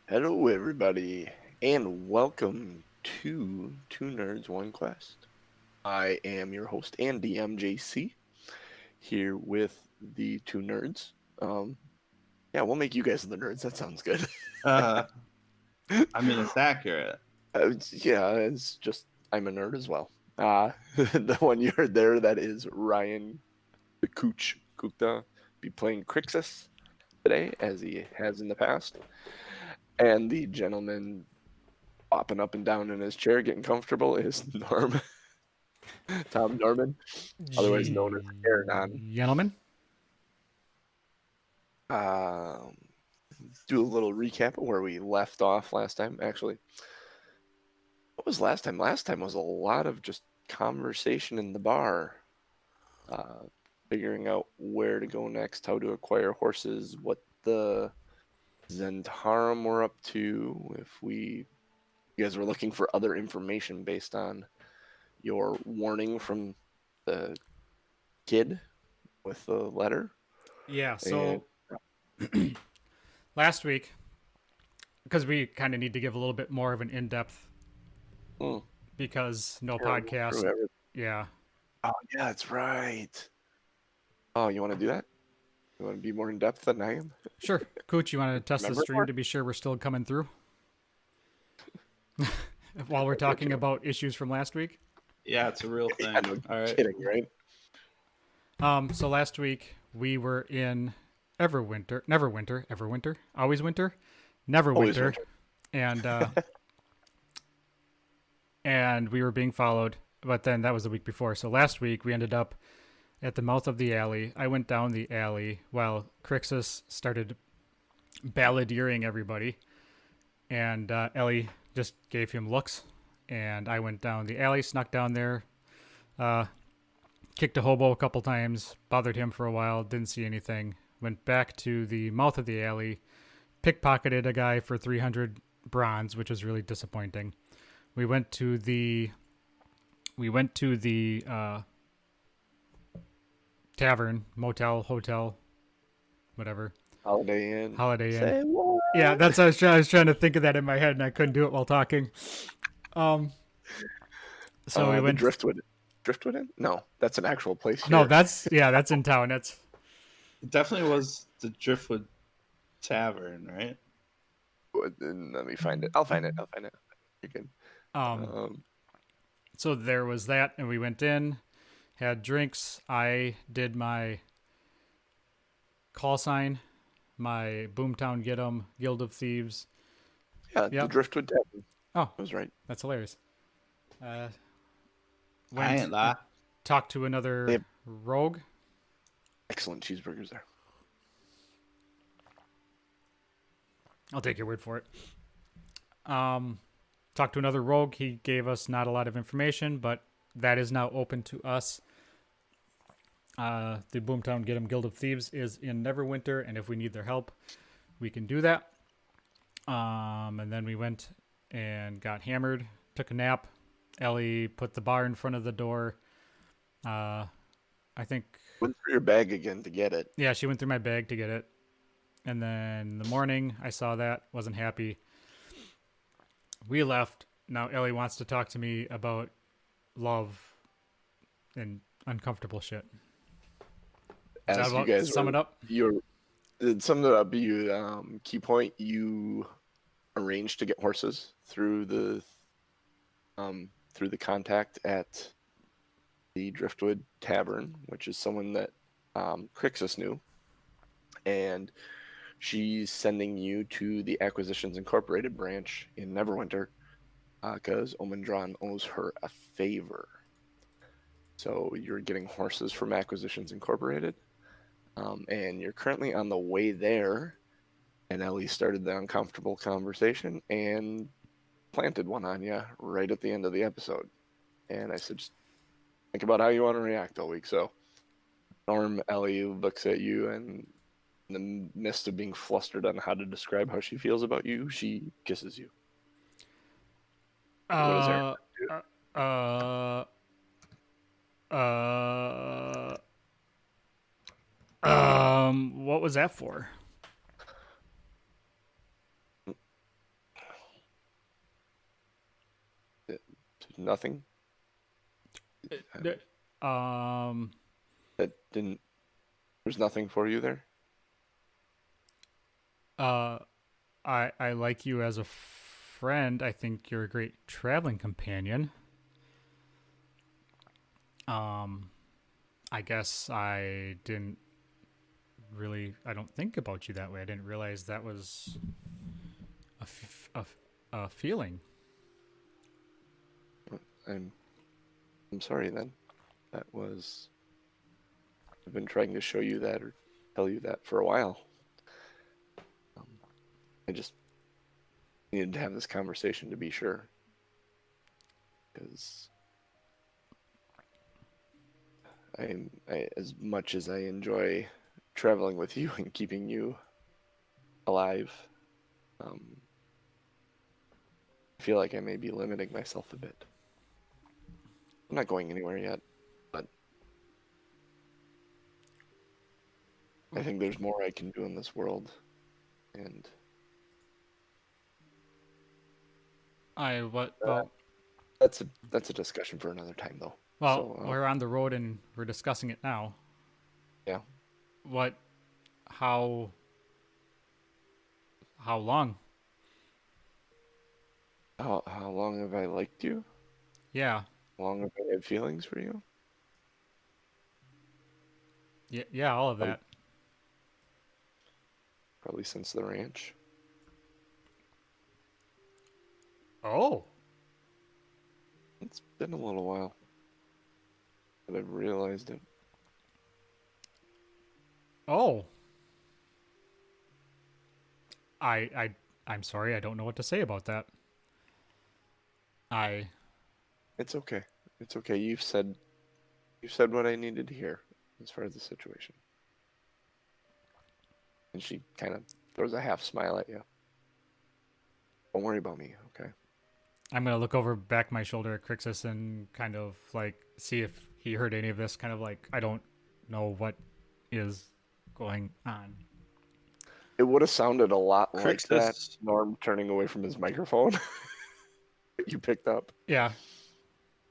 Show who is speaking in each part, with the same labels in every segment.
Speaker 1: Hello, everybody, and welcome to Two Nerds, One Quest. I am your host and DMJC here with the two nerds. Yeah, we'll make you guys the nerds. That sounds good.
Speaker 2: Uh, it's accurate.
Speaker 1: Yeah, it's just I'm a nerd as well. The one you heard there, that is Ryan the Cooch Gupta, be playing Krixis today, as he has in the past. And the gentleman bopping up and down in his chair, getting comfortable, is Norm. Tom Norman, otherwise known as Aronan.
Speaker 3: Gentlemen,
Speaker 1: Um, do a little recap of where we left off last time. Actually, what was last time? Last time was a lot of just conversation in the bar, uh, figuring out where to go next, how to acquire horses, what the Zentarum were up to, if you guys were looking for other information based on your warning from the kid with the letter.
Speaker 3: yeah. So last week, because we kind of need to give a little bit more of an in-depth, because no podcast. Yeah.
Speaker 1: Oh yeah, that's right. Oh, you want to do that? You want to be more in depth than I am?
Speaker 3: Sure. Cooch, you want to test
Speaker 1: Remember
Speaker 3: the stream to be sure we're still coming through? While we're talking about issues from last week?
Speaker 2: Yeah, it's a real thing.
Speaker 1: Yeah, no
Speaker 2: All right.
Speaker 1: kidding, right?
Speaker 3: So last week we were in Neverwinter, Always Winter, Neverwinter, and and we were being followed. But then that was the week before. So last week we ended up at the mouth of the alley. I went down the alley while Krixis started balladeering everybody, and Elly just gave him looks. And I went down the alley, snuck down there, kicked a hobo a couple times, bothered him for a while, didn't see anything. Went back to the mouth of the alley, pickpocketed a guy for 300 bronze, which was really disappointing. We went to the tavern, motel, hotel, whatever.
Speaker 1: Holiday Inn.
Speaker 3: Say what? Yeah, that's what I was trying to think of that in my head, and I couldn't do it while talking. So we went
Speaker 1: Driftwood. Driftwood Inn? No, that's an actual place here.
Speaker 3: No, that's in town.
Speaker 2: It definitely was the Driftwood Tavern, right?
Speaker 1: Let me find it. I'll find it. You can.
Speaker 3: So there was that, and we went in, had drinks. I did my call sign, my Boomtown Get 'em, Guild of Thieves.
Speaker 1: Yeah, the Driftwood Tavern.
Speaker 3: Oh,
Speaker 1: I was right.
Speaker 3: That's hilarious.
Speaker 2: I ain't that.
Speaker 3: Talked to another rogue.
Speaker 1: Excellent cheeseburgers there.
Speaker 3: I'll take your word for it. Talked to another rogue. He gave us not a lot of information, but that is now open to us. The Boomtown Get 'em Guild of Thieves is in Neverwinter, and if we need their help, we can do that. And then we went and got hammered, took a nap. Elly put the bar in front of the door. I think
Speaker 1: went through your bag again to get it.
Speaker 3: Yeah, she went through my bag to get it. And then in the morning, I saw that, wasn't happy. We left. Now Elly wants to talk to me about love and uncomfortable shit.
Speaker 1: As you guys
Speaker 3: sum it up?
Speaker 1: You sum it up. You key point. You arranged to get horses through the contact at the Driftwood Tavern, which is someone that Krixis knew, and she's sending you to the Acquisitions Incorporated branch in Neverwinter because Omendron owes her a favor. So you're getting horses from Acquisitions Incorporated, and you're currently on the way there. And Elly started the uncomfortable conversation and planted one on you right at the end of the episode. And I said, just think about how you want to react all week. So Norm, Elly looks at you, and in the midst of being flustered on how to describe how she feels about you, she kisses you. What is there?
Speaker 3: What was that for?
Speaker 1: nothing.
Speaker 3: Um,
Speaker 1: That didn't. There's nothing for you there.
Speaker 3: I like you as a friend. I think you're a great traveling companion. I guess I didn't really. I don't think about you that way. I didn't realize that was a feeling.
Speaker 1: I'm I'm sorry then. That was. I've been trying to show you that or tell you that for a while. Um, I just needed to have this conversation to be sure. Because as much as I enjoy traveling with you and keeping you alive, um, I feel like I may be limiting myself a bit. I'm not going anywhere yet, but I think there's more I can do in this world, and
Speaker 3: Well,
Speaker 1: that's a discussion for another time, though.
Speaker 3: well,
Speaker 1: So
Speaker 3: we're on the road and we're discussing it now.
Speaker 1: yeah,
Speaker 3: What? How? How long?
Speaker 1: how long have I liked you?
Speaker 3: Yeah.
Speaker 1: How long have I had feelings for you?
Speaker 3: Yeah. All of
Speaker 1: Probably,
Speaker 3: that.
Speaker 1: probably since the ranch.
Speaker 3: Oh.
Speaker 1: It's been a little while that I've realized it.
Speaker 3: Oh. I. I. I'm sorry. I don't know what to say about that. I.
Speaker 1: It's okay. It's okay. You said what I needed to hear as far as the situation. And she kind of throws a half smile at you. Don't worry about me, okay?
Speaker 3: I'm gonna look over back my shoulder at Krixis and kind of like see if he heard any of this. Kind of like I don't know what is going on.
Speaker 1: It would have sounded a lot like that.
Speaker 2: Crixus,
Speaker 1: Norm turning away from his microphone. You picked up.
Speaker 3: Yeah.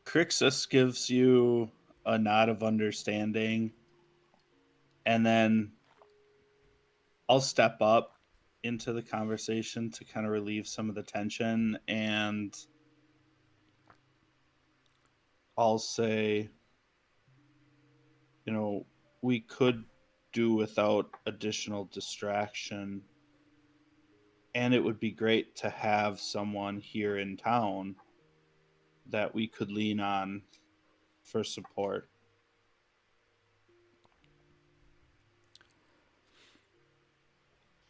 Speaker 2: Crixus gives you a nod of understanding, and then I'll step up into the conversation to kind of relieve some of the tension, and I'll say, we could do without additional distraction, and it would be great to have someone here in town that we could lean on for support.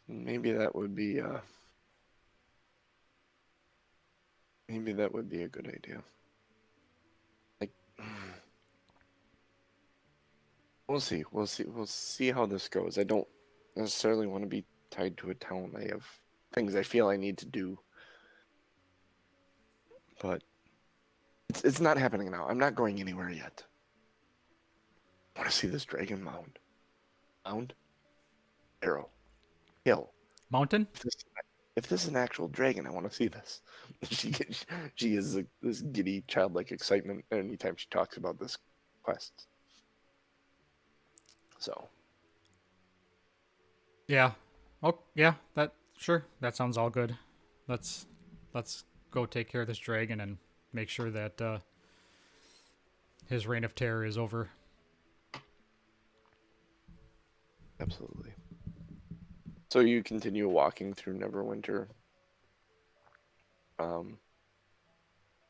Speaker 1: Maybe that would be maybe that would be a good idea. Like we'll see. We'll see. We'll see how this goes. I don't necessarily want to be tied to a town. I have things I feel I need to do. But it's not happening now. I'm not going anywhere yet. I want to see this Dragon Mound. Mound? Arrow. Hill.
Speaker 3: Mountain.
Speaker 1: If this is an actual dragon, I want to see this. She is this giddy, childlike excitement anytime she talks about this quest. So,
Speaker 3: Yeah. Oh, yeah. That sure. That sounds all good. Let's go take care of this dragon and make sure that his reign of terror is over.
Speaker 1: absolutely. So you continue walking through Neverwinter.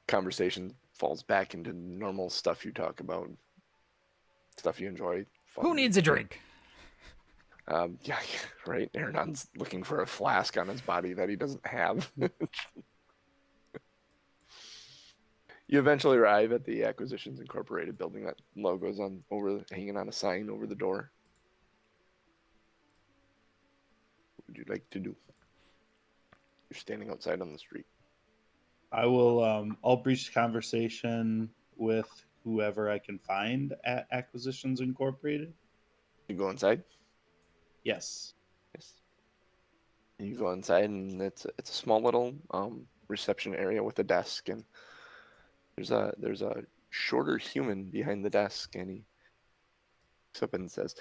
Speaker 1: Conversation falls back into normal stuff you talk about, stuff you enjoy. Fun.
Speaker 3: Who needs a drink?
Speaker 1: Yeah, right. Aronon's looking for a flask on his body that he doesn't have. You eventually arrive at the Acquisitions Incorporated building. That logo's hanging on a sign over the door. What would you like to do? You're standing outside on the street.
Speaker 2: I'll breach conversation with whoever I can find at Acquisitions Incorporated.
Speaker 1: You go inside.
Speaker 2: Yes.
Speaker 1: Yes. And you go inside, and it's a small little reception area with a desk, and there's a shorter human behind the desk, and he looks up and says,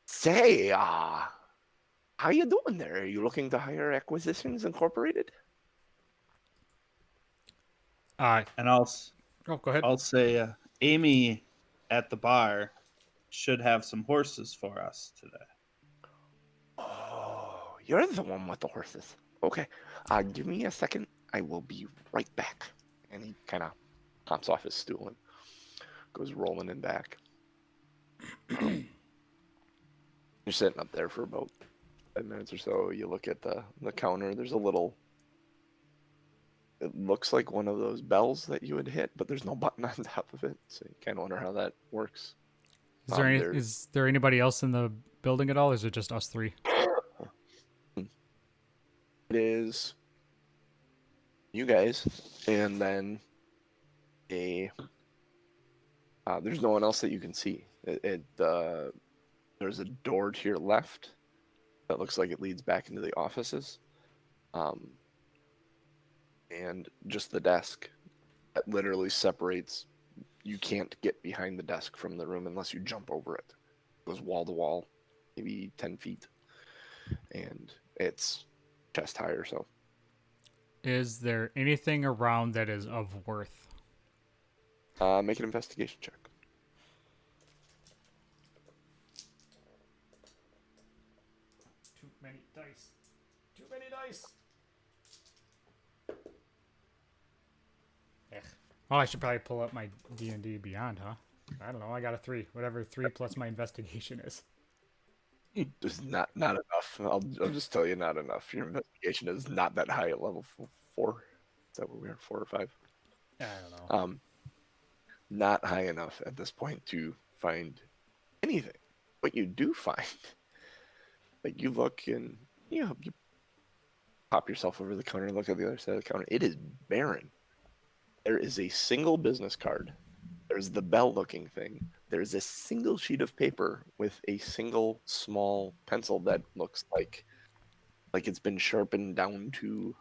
Speaker 1: "Say, how you doing there? Are you looking to hire Acquisitions Incorporated?"
Speaker 2: And
Speaker 3: Oh, go ahead.
Speaker 2: I'll say Amy at the bar should have some horses for us today.
Speaker 1: Oh, you're the one with the horses. Okay. Give me a second. I will be right back. And he kind of hops off his stool and goes rolling in back. You're sitting up there for about 5 minutes or so. You look at the counter. There's a little. It looks like one of those bells that you would hit, but there's no button on top of it. So you kind of wonder how that works.
Speaker 3: Is there anybody else in the building at all? Or is it just us three?
Speaker 1: It is you guys, and then there's no one else that you can see. There's a door to your left that looks like it leads back into the offices, and just the desk that literally separates. You can't get behind the desk from the room unless you jump over it. It goes wall to wall, maybe 10 feet, and it's chest high or so.
Speaker 3: Is there anything around that is of worth?
Speaker 1: Make an investigation check.
Speaker 3: Too many dice. Too many dice. Ugh. Well, I should probably pull up my D&D Beyond, huh? I don't know. I got a 3. Whatever 3 plus my investigation is.
Speaker 1: Just not enough. I'll just tell you, not enough. Your investigation is not that high at level 4. Is that where we are? 4 or 5?
Speaker 3: I don't know.
Speaker 1: Not high enough at this point to find anything. What you do find, like you look and you pop yourself over the counter and look at the other side of the counter. It is barren. There is a single business card. There's the bell-looking thing. There's a single sheet of paper with a single small pencil that looks like it's been sharpened down to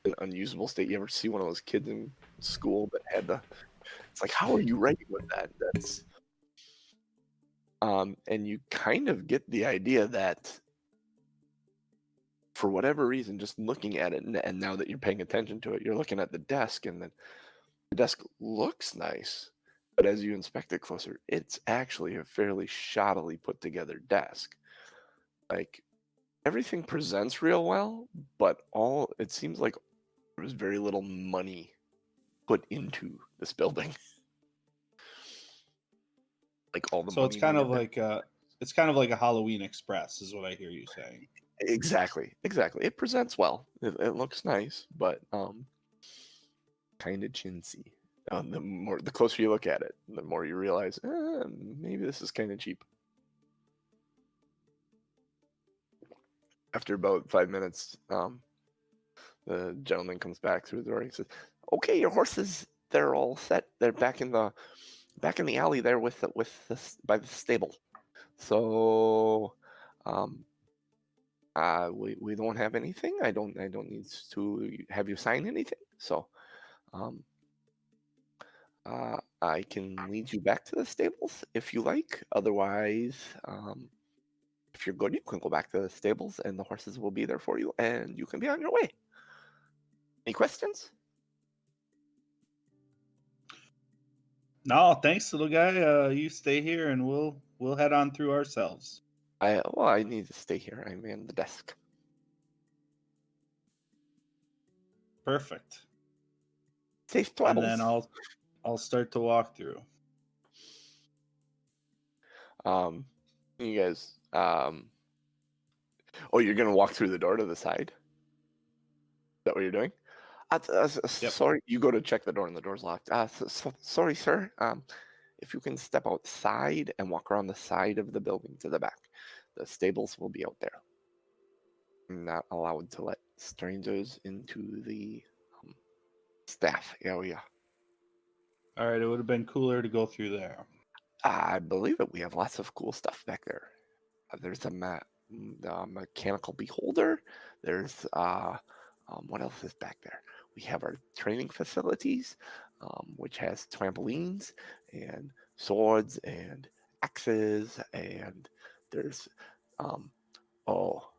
Speaker 1: an unusable state. You ever see one of those kids in school that had the? It's like, how are you writing with that? That's and you kind of get the idea that for whatever reason, just looking at it, and now that you're paying attention to it, you're looking at the desk, and then the desk looks nice, but as you inspect it closer, it's actually a fairly shoddily put together desk. Like everything presents real well, but it seems like there was very little money put into this building. Like all the
Speaker 2: So
Speaker 1: money. It's kind of like
Speaker 2: a Halloween Express, is what I hear you saying.
Speaker 1: exactly. It presents well. It looks nice, but kind of chintzy. The closer you look at it, the more you realize maybe this is kind of cheap. After about 5 minutes, the gentleman comes back through the door. He says, "Okay, your horses, they're all set. They're back in the alley there by the stable. So, we don't have anything. I don't need to have you sign anything. So, I can lead you back to the stables if you like. Otherwise, if you're good, you can go back to the stables and the horses will be there for you and you can be on your way. Any questions?"
Speaker 2: No, thanks, little guy. You stay here, and we'll head on through ourselves.
Speaker 1: I need to stay here. I'm in the desk.
Speaker 2: Perfect.
Speaker 1: Safe travels.
Speaker 2: And then I'll start to walk through.
Speaker 1: You guys. Oh, you're gonna walk through the door to the side? Is that what you're doing?
Speaker 2: Yep.
Speaker 1: Sorry, you go to check the door and the door's locked. Sorry, sir. If you can step outside and walk around the side of the building to the back, the stables will be out there. I'm not allowed to let strangers into the staff area.
Speaker 2: All right, it would have been cooler to go through there.
Speaker 1: I believe it. We have lots of cool stuff back there. There's the mechanical beholder. There's what else is back there? We have our training facilities. which has trampolines and swords and axes, and there's oh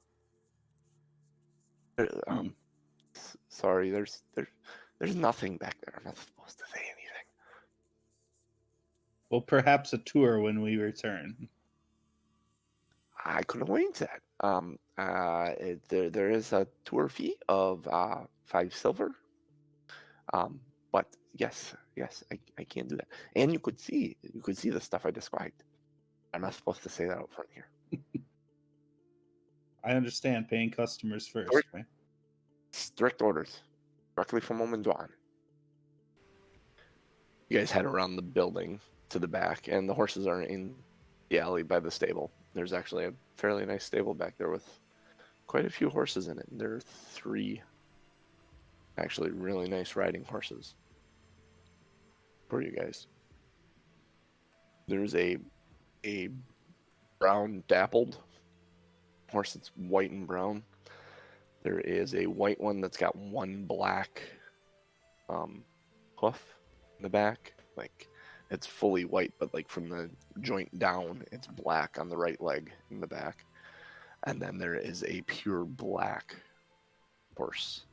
Speaker 2: Hmm.
Speaker 1: sorry, there's nothing back there. I'm not supposed to say anything.
Speaker 2: Well, perhaps a tour when we return.
Speaker 1: I could arrange that. There is a tour fee of 5 silver. But yes, I can't do that. And you could see the stuff I described. I'm not supposed to say that out front here.
Speaker 2: I understand paying customers first,
Speaker 1: Strict,
Speaker 2: right?
Speaker 1: strict orders, directly from Omenduan. You guys head around the building to the back, and the horses are in the alley by the stable. There's actually a fairly nice stable back there with quite a few horses in it. There are 3 actually really nice riding horses for you guys. There's a brown dappled horse that's white and brown. There is a white one that's got one black hoof in the back. Like it's fully white, but like from the joint down, it's black on the right leg in the back. And then there is a pure black horse,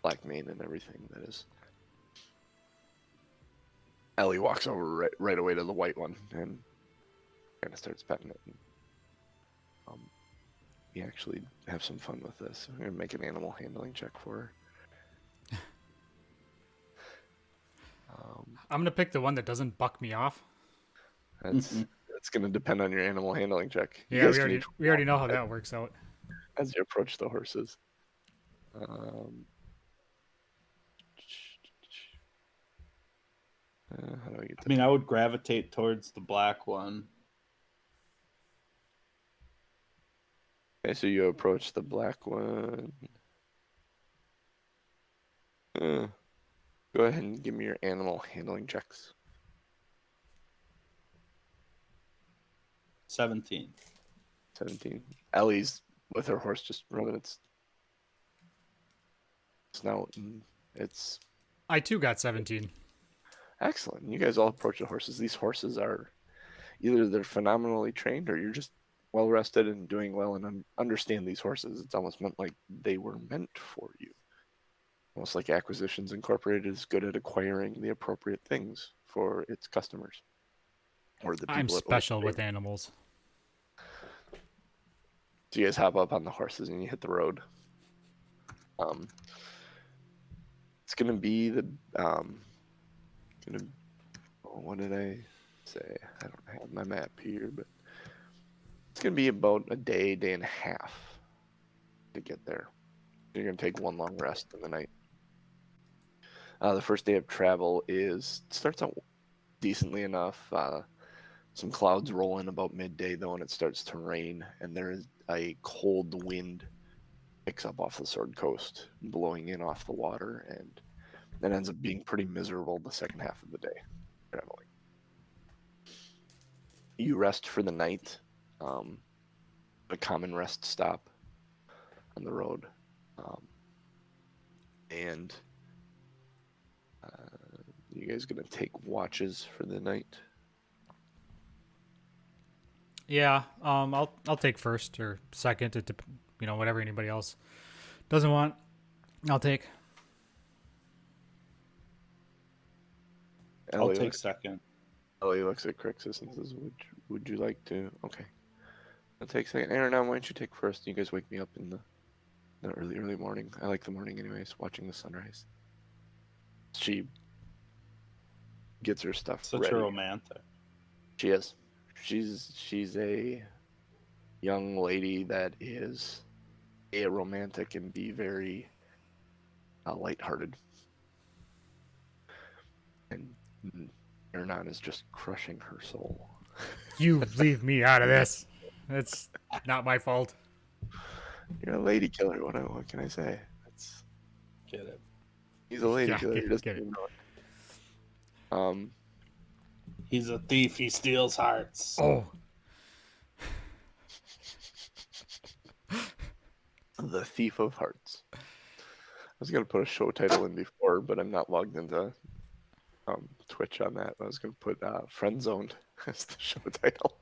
Speaker 1: black mane and everything. That is. Ellie walks over right away to the white one and kind of starts petting it. And, we actually have some fun with this. We're gonna make an animal handling check for her.
Speaker 3: I'm gonna pick the one that doesn't buck me off.
Speaker 1: That's gonna depend on your animal handling check. You
Speaker 3: Yeah,
Speaker 1: guys
Speaker 3: we
Speaker 1: can
Speaker 3: already
Speaker 1: each
Speaker 3: we already know how that works out.
Speaker 1: as you approach the horses. How do I get
Speaker 2: I mean, I would gravitate towards the black one.
Speaker 1: Okay, so you approach the black one. Go ahead and give me your animal handling checks.
Speaker 2: 17.
Speaker 1: 17. Ellie's with her horse just rubbing its snout, and it's
Speaker 3: I too got 17.
Speaker 1: excellent. You guys all approach the horses. These horses are either they're phenomenally trained or you're just well rested and doing well and understand these horses. It's almost meant like they were meant for you. Almost like Acquisitions Incorporated is good at acquiring the appropriate things for its customers. Or the people
Speaker 3: I'm
Speaker 1: it likes
Speaker 3: special
Speaker 1: to
Speaker 3: with
Speaker 1: train.
Speaker 3: animals.
Speaker 1: So you guys hop up on the horses and you hit the road. It's gonna be the what did I say? I don't have my map here, but it's gonna be about a day and a half to get there. You're gonna take one long rest in the night. The first day of travel starts out decently enough. Some clouds roll in about midday though, and it starts to rain, and there is a cold wind picks up off the Sword Coast, blowing in off the water, and that ends up being pretty miserable the second half of the day traveling. You rest for the night, a common rest stop on the road, and you guys gonna take watches for the night?
Speaker 3: Yeah, I'll take first or second. Whatever anybody else doesn't want, I'll take.
Speaker 2: I'll take second.
Speaker 1: Ellie looks at Krixis and says, "Would you like to?" Okay, I'll take second. Aronan, why don't you take first? You guys wake me up in the early morning. I like the morning anyways, watching the sunrise. She gets her stuff
Speaker 2: Such
Speaker 1: ready.
Speaker 2: a romantic.
Speaker 1: She is. She's a young lady that is a romantic and be very lighthearted. And Aronan is just crushing her soul.
Speaker 3: You leave me out of this. It's not my fault.
Speaker 1: You're a lady killer. What can I say?
Speaker 2: Get it.
Speaker 1: He's a lady
Speaker 3: Yeah,
Speaker 1: killer. He doesn't
Speaker 3: get it.
Speaker 1: even know it.
Speaker 2: He's a thief. He steals hearts.
Speaker 3: Oh,
Speaker 1: The Thief of Hearts. I was gonna put a show title in before, but I'm not logged into Twitch on that. I was gonna put Friend Zoned as the show title.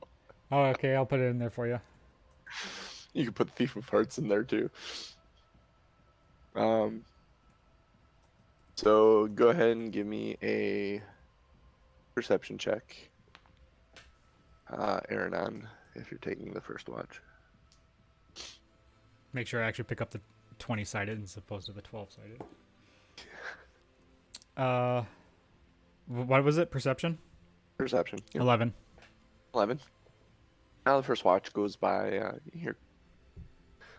Speaker 3: Oh, okay. I'll put it in there for you.
Speaker 1: You can put Thief of Hearts in there too. So go ahead and give me a perception check, Aronan, if you're taking the first watch.
Speaker 3: Make sure I actually pick up the 20-sided as opposed to the 12-sided. What was it? Perception?
Speaker 1: Perception. Yep.
Speaker 3: 11.
Speaker 1: 11. Now the first watch goes by. You hear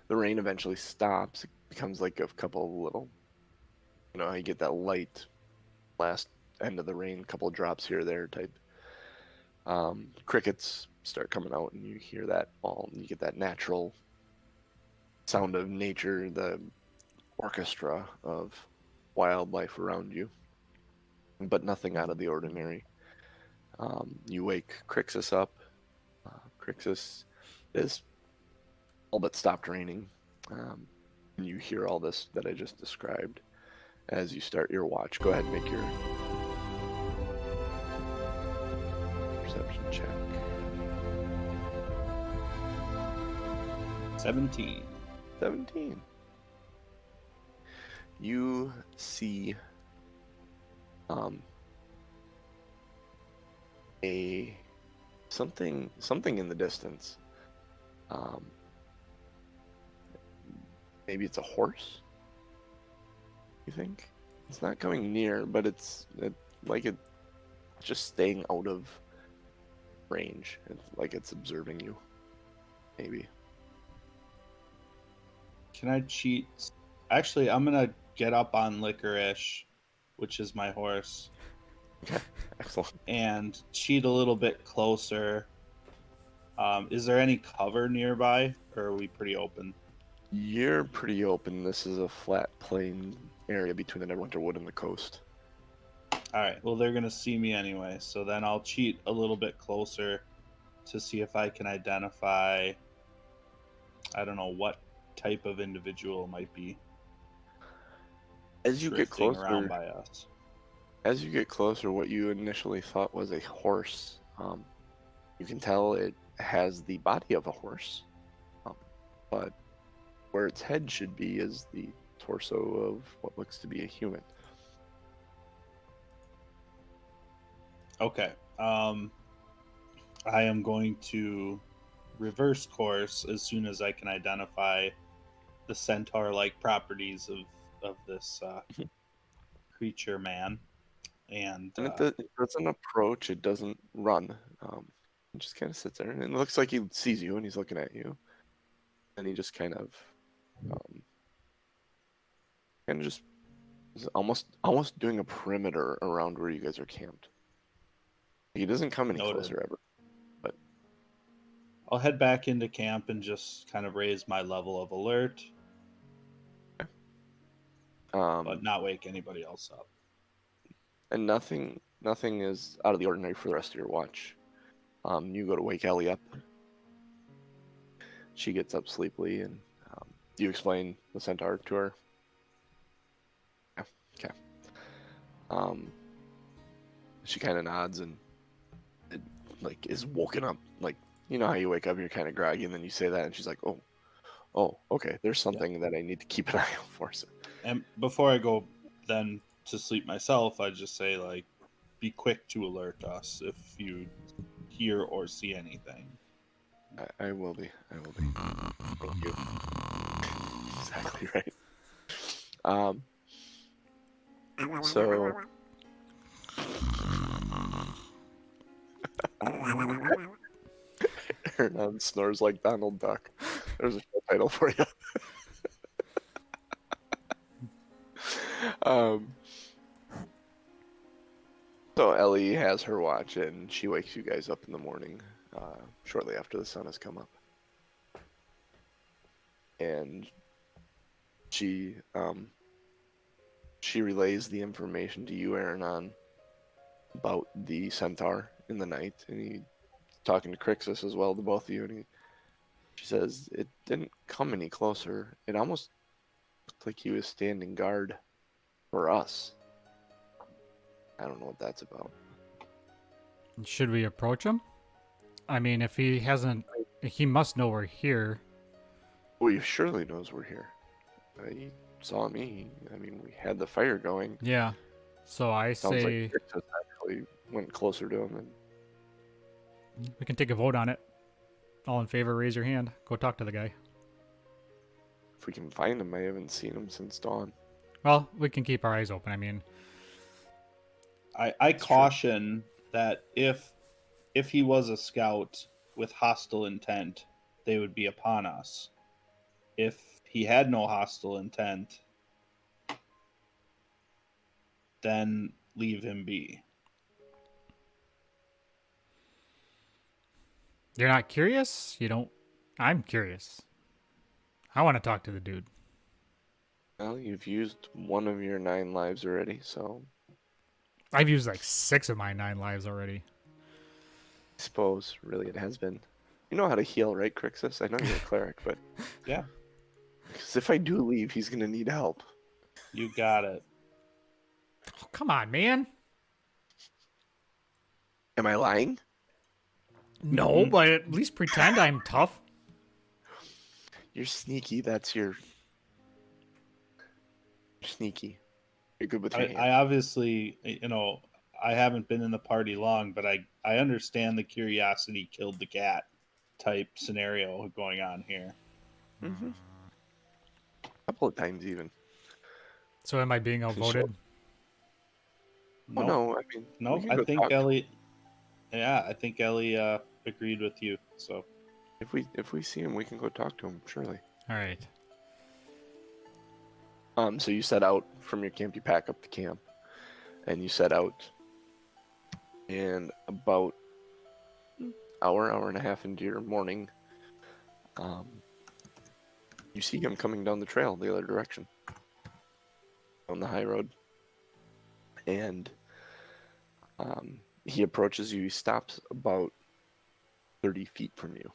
Speaker 1: the rain eventually stops. It becomes like a couple of little, you get that light last end of the rain, couple of drops here or there type. Crickets start coming out, and you hear that all. You get that natural sound of nature, the orchestra of wildlife around you, but nothing out of the ordinary. You wake Krixis up. Krixis is all but stopped raining. And you hear all this that I just described as you start your watch. Go ahead and make your perception check.
Speaker 2: 17.
Speaker 1: 17. You see something in the distance. Maybe it's a horse. You think it's not coming near, but it's just staying out of range. It's like it's observing you. Maybe.
Speaker 2: Can I cheat? Actually, I'm gonna get up on Licorice, which is my horse,
Speaker 1: Okay, excellent.
Speaker 2: and cheat a little bit closer. Is there any cover nearby, or are we pretty open?
Speaker 1: You're pretty open. This is a flat plain area between the Neverwinter Wood and the coast.
Speaker 2: All right. Well, they're gonna see me anyway, so then I'll cheat a little bit closer to see if I can identify. I don't know what type of individual might be
Speaker 1: As you get
Speaker 2: drifting
Speaker 1: closer,
Speaker 2: around by us.
Speaker 1: as you get closer, what you initially thought was a horse, you can tell it has the body of a horse, but where its head should be is the torso of what looks to be a human.
Speaker 2: Okay. I am going to reverse course as soon as I can identify the centaur-like properties of this creature man. And
Speaker 1: It doesn't approach. It doesn't run. It just kind of sits there, and it looks like he sees you, and he's looking at you. And he just kind of just is almost doing a perimeter around where you guys are camped. He doesn't come any
Speaker 2: Noted.
Speaker 1: closer ever.
Speaker 2: I'll head back into camp and just kind of raise my level of alert, but not wake anybody else up.
Speaker 1: And nothing is out of the ordinary for the rest of your watch. You go to wake Elly up. She gets up sleepily, and you explain the centaur to her. Yeah, okay. She kind of nods and it, is woken up. You know how you wake up, you're kind of groggy, and then you say that, and she's like, "Oh, okay. There's something that I need to keep an eye out for." So.
Speaker 2: And before I go then to sleep myself, I just say, be quick to alert us if you hear or see anything.
Speaker 1: I will be. Thank you. Exactly right. So. Hernan snores like Donald Duck. There's a show title for you. So Elly has her watch, and she wakes you guys up in the morning, shortly after the sun has come up. And she relays the information to you, Aronan, about the centaur in the night, and he talking to Krixis as well, to both of you, and she says it didn't come any closer. It almost looked like he was standing guard for us. I don't know what that's about.
Speaker 3: Should we approach him? I mean, if he hasn't, he must know we're here.
Speaker 1: Well, he surely knows we're here. He saw me. I mean, we had the fire going.
Speaker 3: Yeah. So I
Speaker 1: Sounds
Speaker 3: say
Speaker 1: like Krixis actually went closer to him. And
Speaker 3: we can take a vote on it. All in favor, raise your hand. Go talk to the guy.
Speaker 1: if we can find him, I haven't seen him since dawn.
Speaker 3: Well, we can keep our eyes open. I mean,
Speaker 2: I caution that if he was a scout with hostile intent, they would be upon us. If he had no hostile intent, then leave him be.
Speaker 3: you're not curious? You don't. I'm curious. I want to talk to the dude.
Speaker 1: Well, you've used one of your 9 lives already, so
Speaker 3: I've used like 6 of my 9 lives already.
Speaker 1: I suppose really it has been. You know how to heal, right, Krixis? I know you're a cleric, but
Speaker 2: Yeah,
Speaker 1: because if I do leave, he's gonna need help.
Speaker 2: you got it.
Speaker 3: Oh, come on, man.
Speaker 1: Am I lying?
Speaker 3: No, but at least pretend I'm tough.
Speaker 1: You're sneaky. That's your sneaky. You're good with your hand.
Speaker 2: I obviously, I haven't been in the party long, but I understand the curiosity killed the cat type scenario going on here.
Speaker 1: Mm-hmm. A couple of times even.
Speaker 3: So am I being outvoted?
Speaker 1: Oh, no, I mean,
Speaker 2: No,
Speaker 1: we can
Speaker 2: I
Speaker 1: go
Speaker 2: think
Speaker 1: talk to him.
Speaker 2: Ellie. Yeah, I think Ellie agreed with you. So
Speaker 1: If we see him, we can go talk to him. Surely.
Speaker 3: All right.
Speaker 1: So you set out from your camp. You pack up the camp, and you set out. And about hour and a half into your morning, you see him coming down the trail the other direction, on the high road, and he approaches you. He stops about 30 feet from you.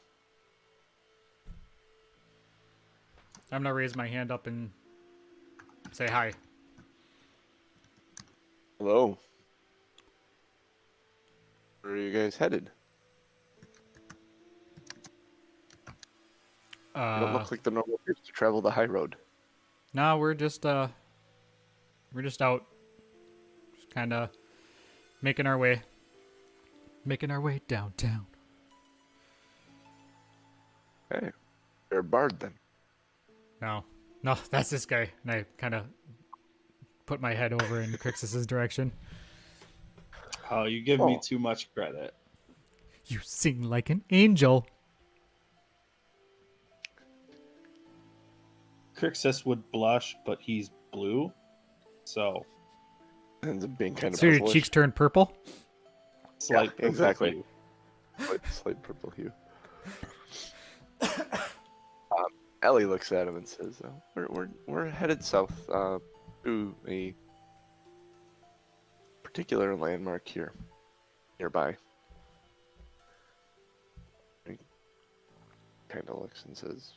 Speaker 3: I'm gonna raise my hand up and say hi.
Speaker 1: Hello. Where are you guys headed? You don't look like the normal people to travel the high road.
Speaker 3: No, we're just out, just kind of making our way downtown.
Speaker 1: Hey, you're a bard then.
Speaker 3: No, that's this guy, and I kind of put my head over in Krixis' direction.
Speaker 2: oh, you give me
Speaker 1: Oh.
Speaker 2: too much credit.
Speaker 3: You sing like an angel.
Speaker 2: Krixis would blush, but he's blue, so
Speaker 1: Ends up being kind of
Speaker 3: So your
Speaker 1: purplish.
Speaker 3: cheeks turn purple.
Speaker 2: slight
Speaker 1: Yeah, exactly.
Speaker 2: hue.
Speaker 1: Slight purple hue. Ellie looks at him and says, "We're headed south to a particular landmark here, nearby." He kind of looks and says,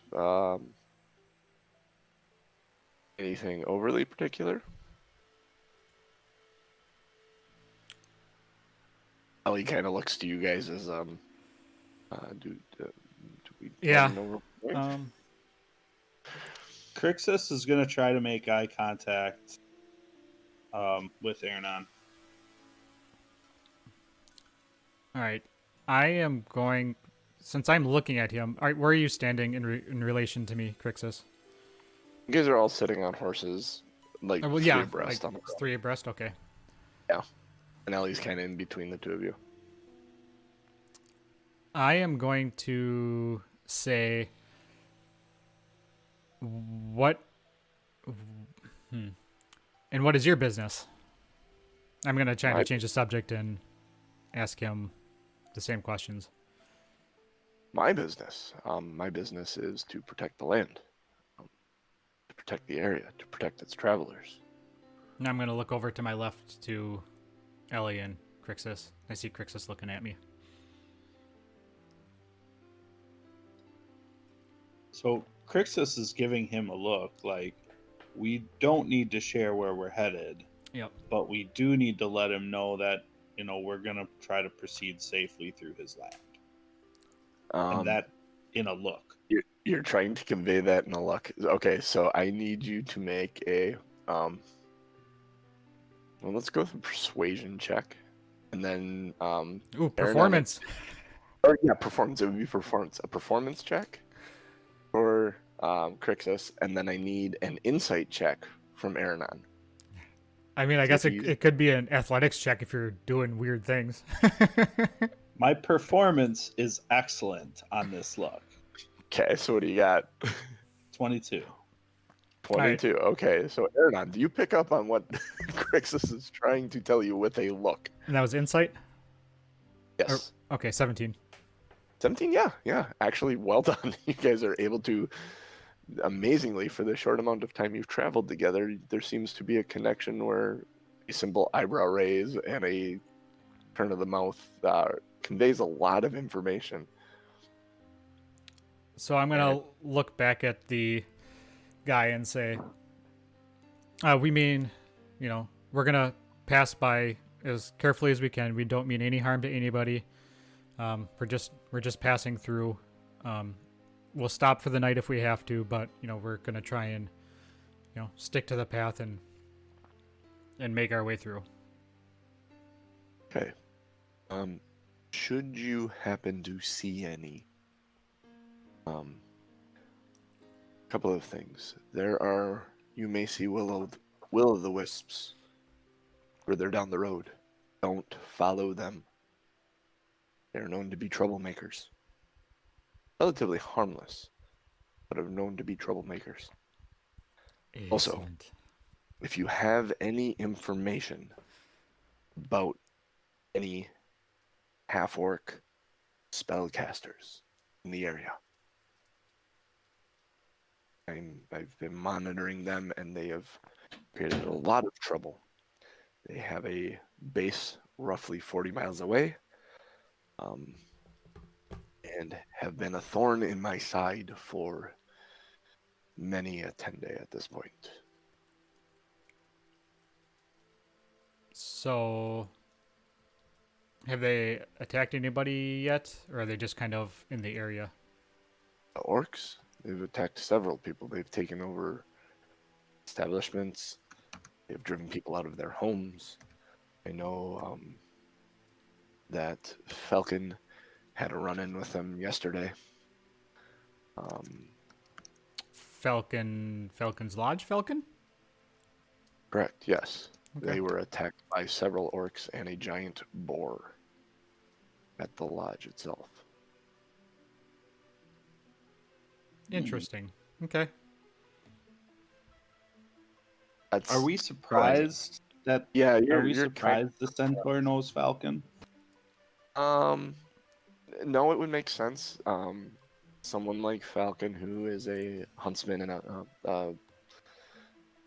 Speaker 1: "Anything overly particular?" Ellie kind of looks to you guys as do we
Speaker 3: Yeah.
Speaker 1: know where we're going?
Speaker 2: Krixis is going to try to make eye contact with Aronan.
Speaker 3: All right, I am going. Since I'm looking at him, all right, where are you standing in relation to me, Krixis?
Speaker 1: You guys are all sitting on horses, like
Speaker 3: Well,
Speaker 1: three
Speaker 3: yeah,
Speaker 1: abreast
Speaker 3: like
Speaker 1: on the ground.
Speaker 3: 3 abreast. Okay.
Speaker 1: And Ellie's kind of in between the two of you.
Speaker 3: I am going to say what and what is your business? I'm going to try to change the subject and ask him the same questions.
Speaker 1: My business is to protect the land, to protect the area, to protect its travelers.
Speaker 3: Now I'm going to look over to my left to Ellie and Krixis. I see Krixis looking at me.
Speaker 2: So Krixis is giving him a look like we don't need to share where we're headed.
Speaker 3: Yep.
Speaker 2: but we do need to let him know that, we're going to try to proceed safely through his land. And that in a look.
Speaker 1: You're trying to convey that in a look. Okay, so I need you to make a well, let's go with a persuasion check, and then
Speaker 3: Ooh, performance.
Speaker 1: Performance. It would be performance. A performance check for Krixis, and then I need an insight check from Aronan.
Speaker 3: I mean, I guess it could be an athletics check if you're doing weird things.
Speaker 2: My performance is excellent on this look.
Speaker 1: Okay, so what do you got?
Speaker 2: 22.
Speaker 1: 22. Right. Okay, so Aronan, do you pick up on what Krixis is trying to tell you with a look?
Speaker 3: And that was insight?
Speaker 1: Yes.
Speaker 3: Okay, 17.
Speaker 1: 17, yeah. Actually, well done. You guys are able to, amazingly, for the short amount of time you've traveled together, there seems to be a connection where a simple eyebrow raise and a turn of the mouth conveys a lot of information.
Speaker 3: So I'm going to look back at the guy and say, we mean, we're going to pass by as carefully as we can. We don't mean any harm to anybody. We're just passing through. We'll stop for the night if we have to, but we're gonna try and stick to the path and make our way through.
Speaker 1: Okay. Should you happen to see any, couple of things. You may see will-o'-the-wisps further down the road. Don't follow them. They're known to be troublemakers. Relatively harmless, but are known to be troublemakers.
Speaker 3: Excellent.
Speaker 1: Also, if you have any information about any half-orc spellcasters in the area, I've been monitoring them, and they have created a lot of trouble. They have a base roughly 40 miles away, and have been a thorn in my side for many a 10-day at this point.
Speaker 3: So, have they attacked anybody yet, or are they just kind of in the area?
Speaker 1: The orcs, they've attacked several people. They've taken over establishments. They've driven people out of their homes. I know that Falcon had a run-in with them yesterday.
Speaker 3: Falcon's Lodge? Falcon?
Speaker 1: Correct, yes.
Speaker 3: Okay.
Speaker 1: They were attacked by several orcs and a giant boar at the lodge itself.
Speaker 3: Interesting. Okay.
Speaker 2: Are we surprised that?
Speaker 1: Yeah,
Speaker 2: are we surprised the centaur knows Falcon?
Speaker 1: No, it would make sense. Someone like Falcon, who is a huntsman and a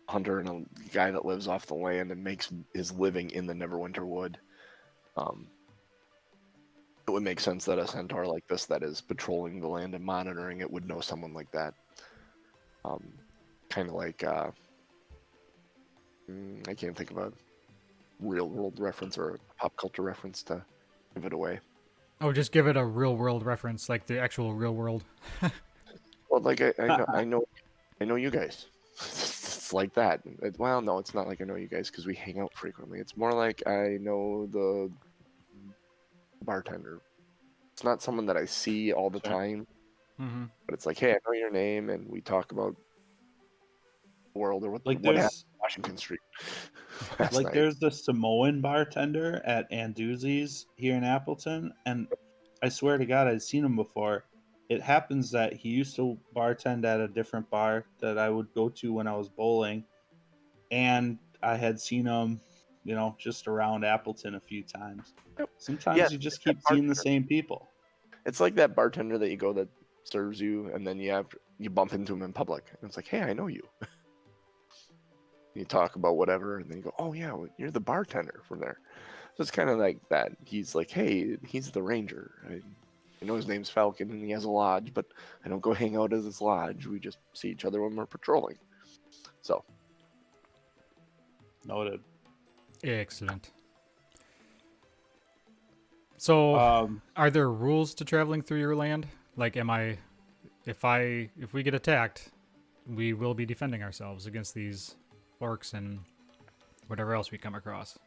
Speaker 1: hunter and a guy that lives off the land and makes his living in the Neverwinter Wood, it would make sense that a centaur like this that is patrolling the land and monitoring it would know someone like that. Kind of like, I can't think of a real-world reference or a pop culture reference to give it away.
Speaker 3: Oh, just give it a real-world reference, like the actual real world.
Speaker 1: Well, like I know you guys. It's like that. Well, no, it's not like I know you guys because we hang out frequently. It's more like I know the bartender. It's not someone that I see all the time, but it's like, hey, I know your name, and we talk about the world or what happened in Washington Street.
Speaker 2: Like there's the Samoan bartender at Anduzzi's here in Appleton, and I swear to God, I'd seen him before. It happens that he used to bartend at a different bar that I would go to when I was bowling, and I had seen him, just around Appleton a few times. Sometimes you just keep seeing the same people.
Speaker 1: It's like that bartender that you go that serves you, and then you bump into him in public, and it's like, hey, I know you. You talk about whatever, and then you go, oh yeah, well, you're the bartender from there. So it's kind of like that. He's like, hey, he's the ranger. I know his name's Falcon, and he has a lodge, but I don't go hang out at his lodge. We just see each other when we're patrolling. So.
Speaker 2: Noted.
Speaker 3: Excellent. So, are there rules to traveling through your land? Like, if we get attacked, we will be defending ourselves against these orcs and whatever else we come across.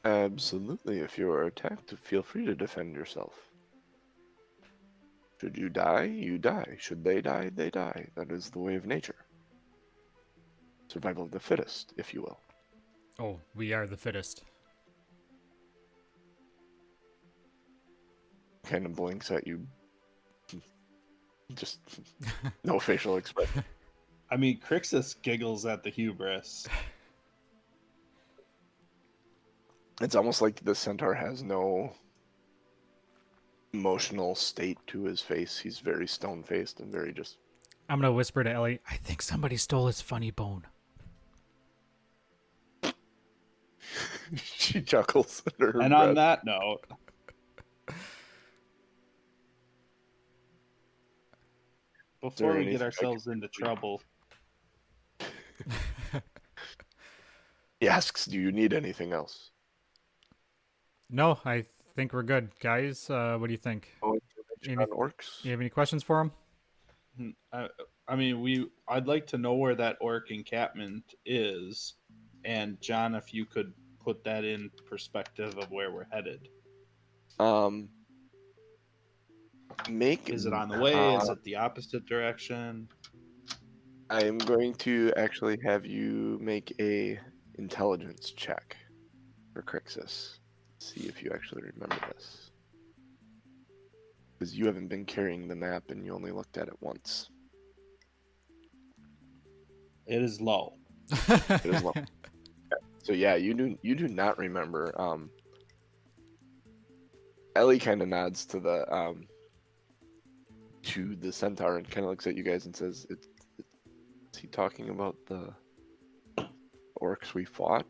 Speaker 1: Absolutely. If you are attacked, feel free to defend yourself. Should you die, you die. Should they die, they die. That is the way of nature. Survival of the fittest, if you will.
Speaker 3: Oh, we are the fittest.
Speaker 1: Kind of blinks at you. Just no facial expression.
Speaker 2: I mean, Krixis giggles at the hubris.
Speaker 1: It's almost like the centaur has no emotional state to his face. He's very stone-faced and very just...
Speaker 3: I'm going to whisper to Elly, I think somebody stole his funny bone.
Speaker 1: She chuckles under her
Speaker 2: And
Speaker 1: breath.
Speaker 2: on that note, before we get ourselves into trouble,
Speaker 1: He asks, do you need anything else?
Speaker 3: No, I think we're good. Guys, what do you think?
Speaker 1: Oh, information on orcs?
Speaker 3: You have any questions for him?
Speaker 2: I mean, I'd like to know where that orc encampment is, and John, if you could put that in perspective of where we're headed. Is it on the way? Is it the opposite direction?
Speaker 1: I am going to actually have you make a intelligence check for Krixis. See if you actually remember this. Because you haven't been carrying the map and you only looked at it once.
Speaker 2: It is low.
Speaker 1: It is low. So yeah, you do not remember. Elly kind of nods to the centaur and kind of looks at you guys and says, "Is he talking about the orcs we fought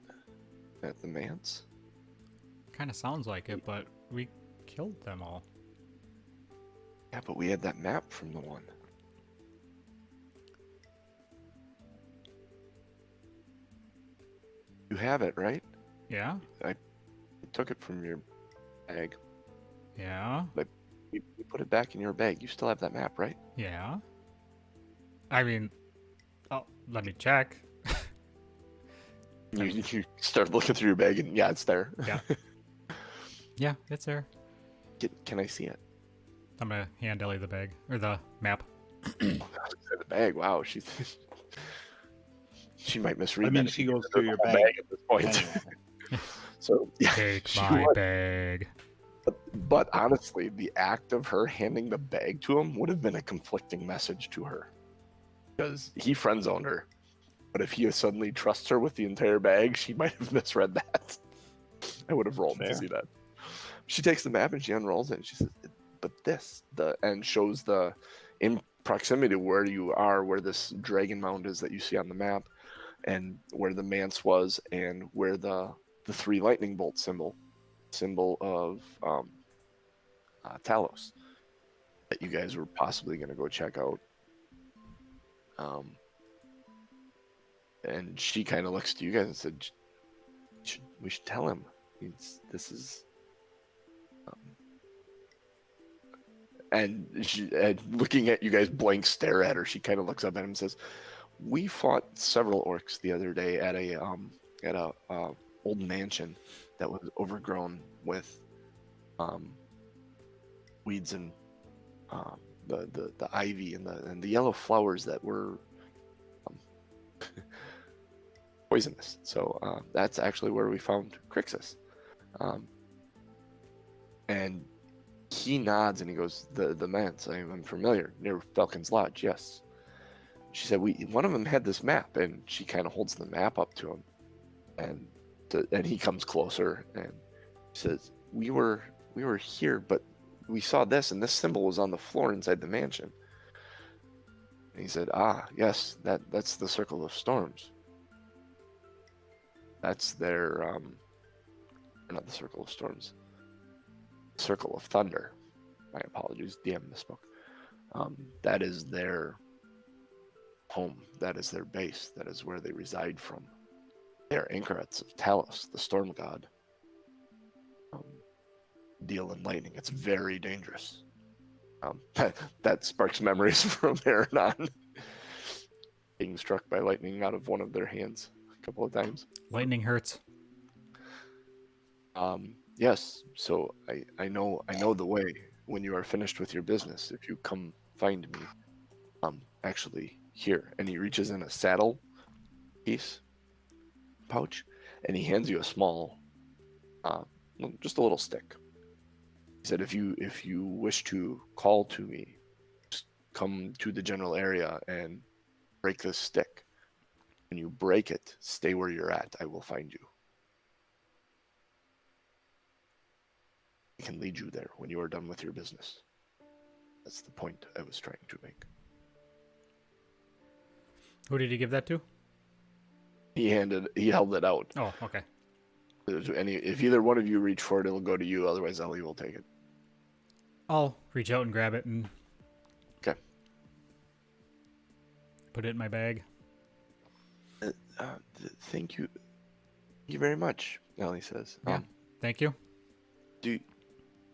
Speaker 1: at the manse?"
Speaker 3: Kind of sounds like it, but we killed them all.
Speaker 1: Yeah, but we had that map from the one. You have it, right?
Speaker 3: Yeah?
Speaker 1: I took it from your bag.
Speaker 3: Yeah?
Speaker 1: You put it back in your bag. You still have that map, right?
Speaker 3: Yeah? I mean, oh, let me check.
Speaker 1: You start looking through your bag and yeah, it's there.
Speaker 3: Yeah. Yeah, it's there.
Speaker 1: Can I see it?
Speaker 3: I'm gonna hand Elly the bag, or the map.
Speaker 1: The bag. Wow, she might misread.
Speaker 2: I mean,
Speaker 1: that.
Speaker 2: she goes through your
Speaker 1: bag
Speaker 2: bag
Speaker 1: at this point.
Speaker 2: anyway.
Speaker 1: So yeah,
Speaker 3: Take
Speaker 1: she
Speaker 3: my
Speaker 1: was.
Speaker 3: bag.
Speaker 1: But honestly, the act of her handing the bag to him would have been a conflicting message to her, because he friend zoned her. But if he suddenly trusts her with the entire bag, she might have misread that. I would have rolled
Speaker 2: Fair.
Speaker 1: to see that. She takes the map and she unrolls it and she says, "But this," and shows the in proximity where you are, where this Dragon Mound is that you see on the map, and where the manse was, and where the three lightning bolt symbol of Talos that you guys were possibly going to go check out. And she kind of looks to you guys and said, "We should tell him. This is." And looking at you guys blank stare at her, she kind of looks up at him and says, "We fought several orcs the other day at a old mansion that was overgrown with weeds and the ivy and the yellow flowers that were poisonous. So that's actually where we found Krixis." And he nods and he goes, "The manse, I'm familiar, near Falcon's Lodge, yes." She said, one of them had this map," and she kind of holds the map up to him, and he comes closer and says, we were here, but we saw this, and this symbol was on the floor inside the mansion." And he said, "Ah, yes, that's the Circle of Storms. That's their not the Circle of Storms, Circle of Thunder. My apologies, DM misspoke. That is their home. That is their base. That is where they reside from." They are anchorets of Talos, the storm god. Deal in lightning. It's very dangerous. That sparks memories from Aronan being struck by lightning out of one of their hands a couple of times.
Speaker 3: Lightning hurts.
Speaker 1: Yes, so I know the way. When you are finished with your business, if you come find me, actually here, and he reaches in a saddle piece pouch, and he hands you a small, just a little stick. He said, if you wish to call to me, just come to the general area and break this stick. When you break it, stay where you're at. I will find you. I can lead you there when you are done with your business. That's the point I was trying to make.
Speaker 3: Who did he give that to?
Speaker 1: He held it out.
Speaker 3: Oh, okay.
Speaker 1: If either one of you reach for it, it'll go to you. Otherwise, Elly will take it.
Speaker 3: I'll reach out and grab it and
Speaker 1: Okay.
Speaker 3: put it in my bag.
Speaker 1: Thank you. Thank you very much, Elly says.
Speaker 3: Yeah. Thank you.
Speaker 1: Do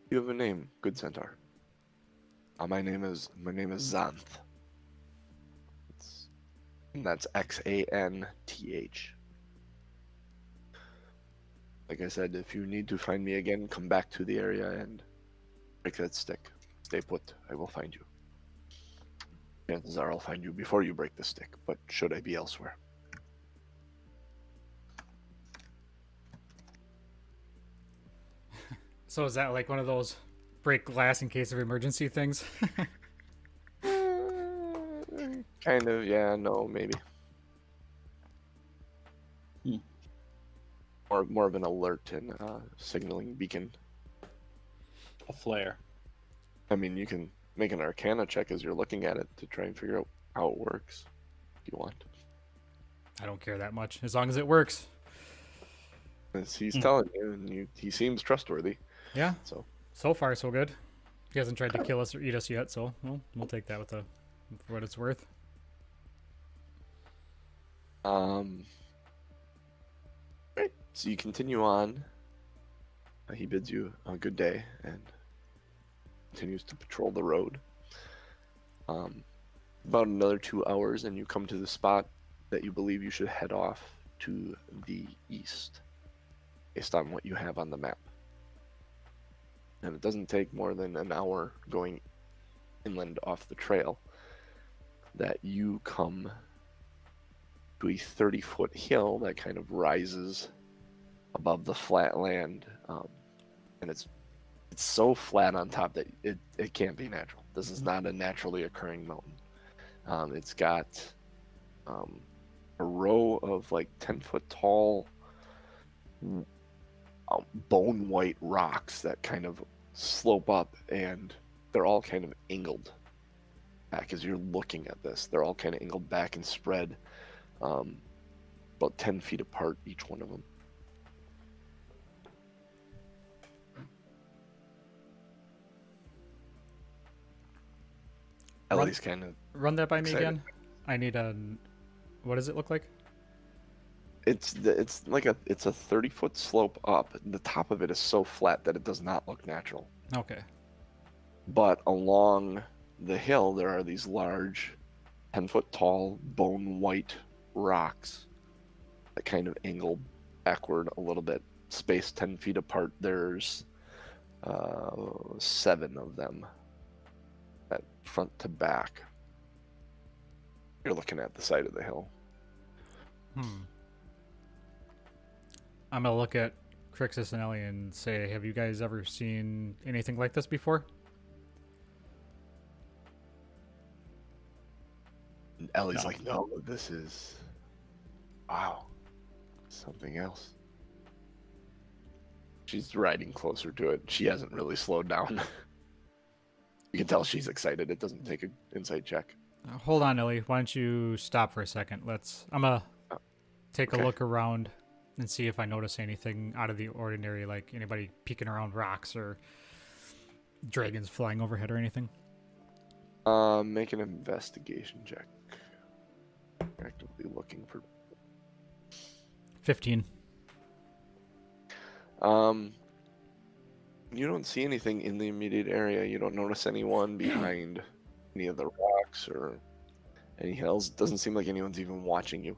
Speaker 1: you have a name, good centaur? My name is Xanth. And that's Xanth. Like I said, if you need to find me again, come back to the area and break that stick. Stay put. I will find you. Chances are I'll find you before you break the stick, but should I be elsewhere?
Speaker 3: So is that like one of those break glass in case of emergency things?
Speaker 1: Kind of, yeah, no, maybe. More of an alert and signaling beacon.
Speaker 2: A flare.
Speaker 1: I mean, you can make an Arcana check as you're looking at it to try and figure out how it works, if you want.
Speaker 3: I don't care that much, as long as it works.
Speaker 1: As he's telling you, and he seems trustworthy.
Speaker 3: Yeah.
Speaker 1: So
Speaker 3: far, so good. He hasn't tried to kill us or eat us yet, so we'll take that for what it's worth.
Speaker 1: Right. So you continue on. He bids you a good day and continues to patrol the road. About another 2 hours, and you come to the spot that you believe you should head off to the east, based on what you have on the map. And it doesn't take more than an hour going inland off the trail that you come to a 30-foot hill that kind of rises above the flat land, and it's so flat on top that it can't be natural. This is not a naturally occurring mountain. It's got a row of like 10-foot tall bone white rocks that kind of slope up, and they're all kind of angled back as you're looking at this. They're all kind of angled back and spread about 10 feet apart, each one of them. Elly's kind of
Speaker 3: Run that by me
Speaker 1: excited.
Speaker 3: again. I need a. What does it look like?
Speaker 1: It's a 30-foot slope up. The top of it is so flat that it does not look natural.
Speaker 3: Okay.
Speaker 1: But along the hill, there are these large, 10-foot tall, bone white rocks that kind of angle backward a little bit, spaced 10 feet apart. There's 7 of them, at front to back. You're looking at the side of the hill.
Speaker 3: I'm gonna look at Krixis and Elly and say, have you guys ever seen anything like this before?
Speaker 1: And Ellie's
Speaker 2: No.
Speaker 1: like, no, this is, wow, something else. She's riding closer to it. She hasn't really slowed down. You can tell she's excited. It doesn't take an insight check.
Speaker 3: Hold on, Elly. Why don't you stop for a second? I'm gonna take
Speaker 1: okay.
Speaker 3: a look around and see if I notice anything out of the ordinary, like anybody peeking around rocks or dragons flying overhead or anything.
Speaker 1: Make an investigation check. Actively looking for
Speaker 3: 15.
Speaker 1: You don't see anything in the immediate area. You don't notice anyone behind any of the rocks or any hills. It doesn't seem like anyone's even watching you.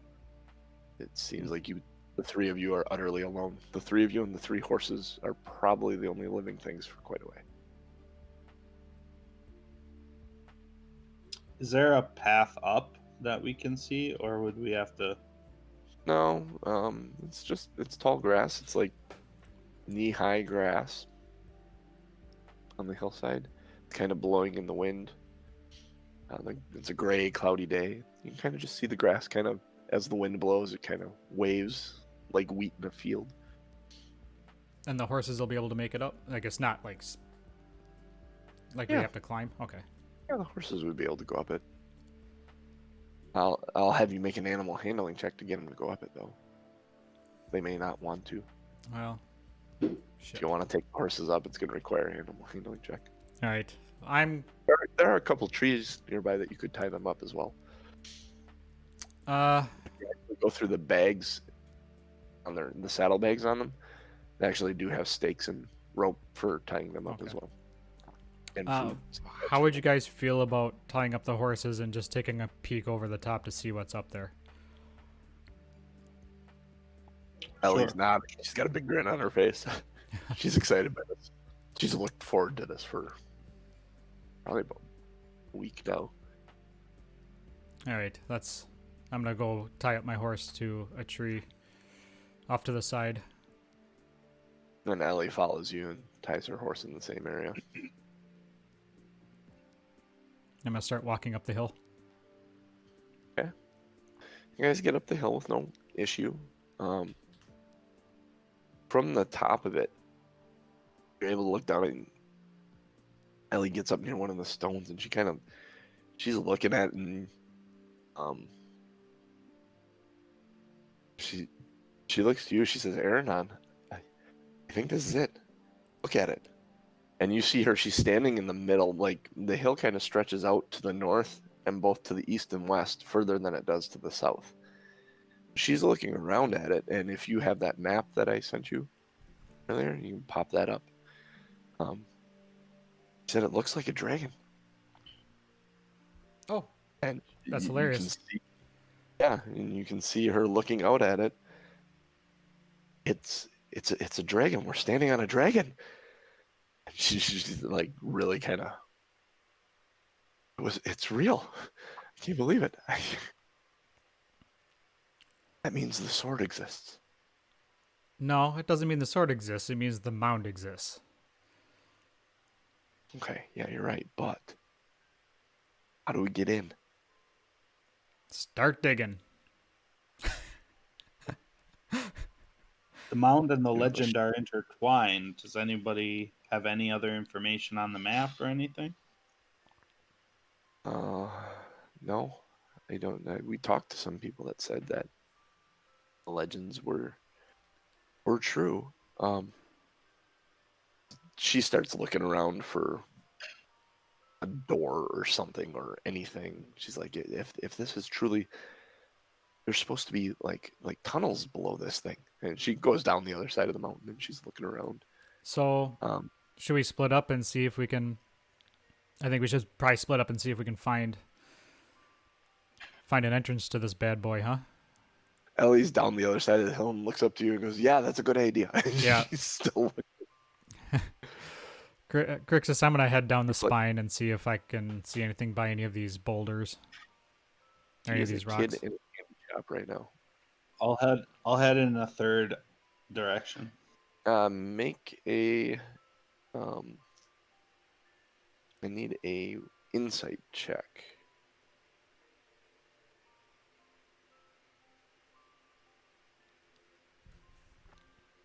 Speaker 1: It seems like the three of you are utterly alone. The three of you and the three horses are probably the only living things for quite a way.
Speaker 2: Is there a path up that we can see, or would we have to?
Speaker 1: No, it's tall grass. It's like knee-high grass on the hillside, kind of blowing in the wind. It's a gray, cloudy day. You can kind of just see the grass kind of, as the wind blows, it kind of waves like wheat in a field.
Speaker 3: And the horses will be able to make it up? Like, it's not like we
Speaker 1: Yeah.
Speaker 3: have to climb? Okay.
Speaker 1: Yeah, the horses would be able to go up it. I'll have you make an animal handling check to get them to go up it, though. They may not want to.
Speaker 3: Well,
Speaker 1: If
Speaker 3: shit.
Speaker 1: you want to take the horses up, it's going to require an animal handling check.
Speaker 3: All right.
Speaker 1: There are a couple trees nearby that you could tie them up as well. Go through the bags on the saddlebags on them. They actually do have stakes and rope for tying them up as well. And food.
Speaker 3: How would you guys feel about tying up the horses and just taking a peek over the top to see what's up there?
Speaker 1: Ellie's not. She's got a big grin on her face. She's excited by this. She's looked forward to this for probably about a week now.
Speaker 3: All right. I'm going to go tie up my horse to a tree off to the side.
Speaker 1: Then Ellie follows you and ties her horse in the same area.
Speaker 3: I'm going to start walking up the hill.
Speaker 1: Okay. You guys get up the hill with no issue. From the top of it, you're able to look down and Ellie gets up near one of the stones and she's looking at it and she looks to you, she says, Aronan, I think this is it. Look at it. And you see her, she's standing in the middle, like the hill kind of stretches out to the north and both to the east and west further than it does to the south. She's looking around at it, and if you have that map that I sent you earlier, you can pop that up. She said it looks like a dragon.
Speaker 3: Oh,
Speaker 1: and
Speaker 3: that's hilarious.
Speaker 1: And you can see her looking out at it. It's a dragon. We're standing on a dragon. She's like really kind of. It's real. I can't believe it. That means the sword exists.
Speaker 3: No, it doesn't mean the sword exists. It means the mound exists.
Speaker 1: Okay, yeah, you're right. But how do we get in?
Speaker 3: Start digging.
Speaker 2: The mound and the legend are intertwined. Does anybody have any other information on the map or anything?
Speaker 1: No, I don't. We talked to some people that said that the legends were true. She starts looking around for a door or something or anything. She's like, if this is truly, there's supposed to be like tunnels below this thing. And she goes down the other side of the mountain and she's looking around.
Speaker 3: So, should we split up and see if we can? I think we should probably split up and see if we can find an entrance to this bad boy, huh?
Speaker 1: Ellie's down the other side of the hill and looks up to you and goes, "Yeah, that's a good idea."
Speaker 3: Yeah.
Speaker 1: She's still.
Speaker 3: Krixis, I'm gonna head down the spine and see if I can see anything by any of these boulders, or any of these rocks.
Speaker 1: Kid in a candy shop right now.
Speaker 2: I'll head in a third direction.
Speaker 1: Make a. I need a insight check.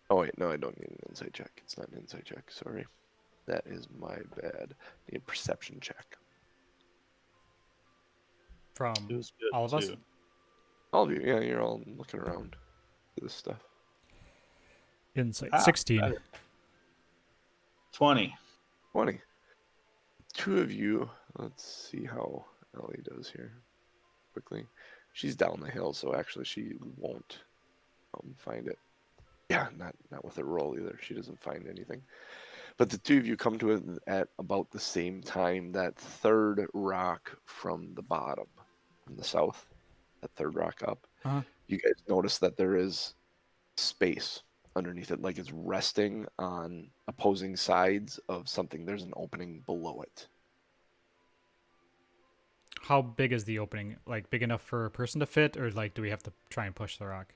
Speaker 1: Oh wait, no, I don't need an insight check. It's not an insight check. Sorry, that is my bad. I need a perception check.
Speaker 3: From
Speaker 2: It was good
Speaker 3: all of us?
Speaker 2: too.
Speaker 1: All of you, yeah, you're all looking around at this stuff.
Speaker 3: Insight 16.
Speaker 2: Better. 20.
Speaker 1: 20. Two of you, let's see how Ellie does here quickly. She's down the hill, so actually she won't find it. Yeah, not with a roll either. She doesn't find anything. But the two of you come to it at about the same time. That third rock from the bottom, from the south, that third rock up.
Speaker 3: Uh-huh.
Speaker 1: You guys notice that there is space underneath it, like it's resting on opposing sides of something. There's an opening below it.
Speaker 3: How big is the opening? Like big enough for a person to fit, or like do we have to try and push the rock?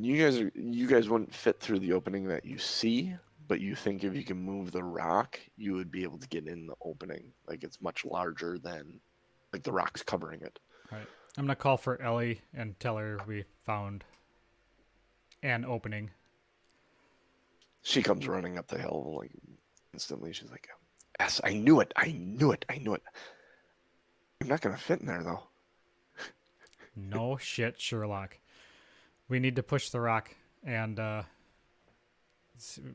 Speaker 1: You guys wouldn't fit through the opening that you see, but you think if you can move the rock, you would be able to get in the opening. Like it's much larger than like the rock's covering it.
Speaker 3: All right. I'm gonna call for Elly and tell her we found an opening.
Speaker 1: She comes running up the hill like instantly. She's like, "Yes, I knew it. I knew it. I knew it. I'm not gonna fit in there though."
Speaker 3: No shit, Sherlock. We need to push the rock, and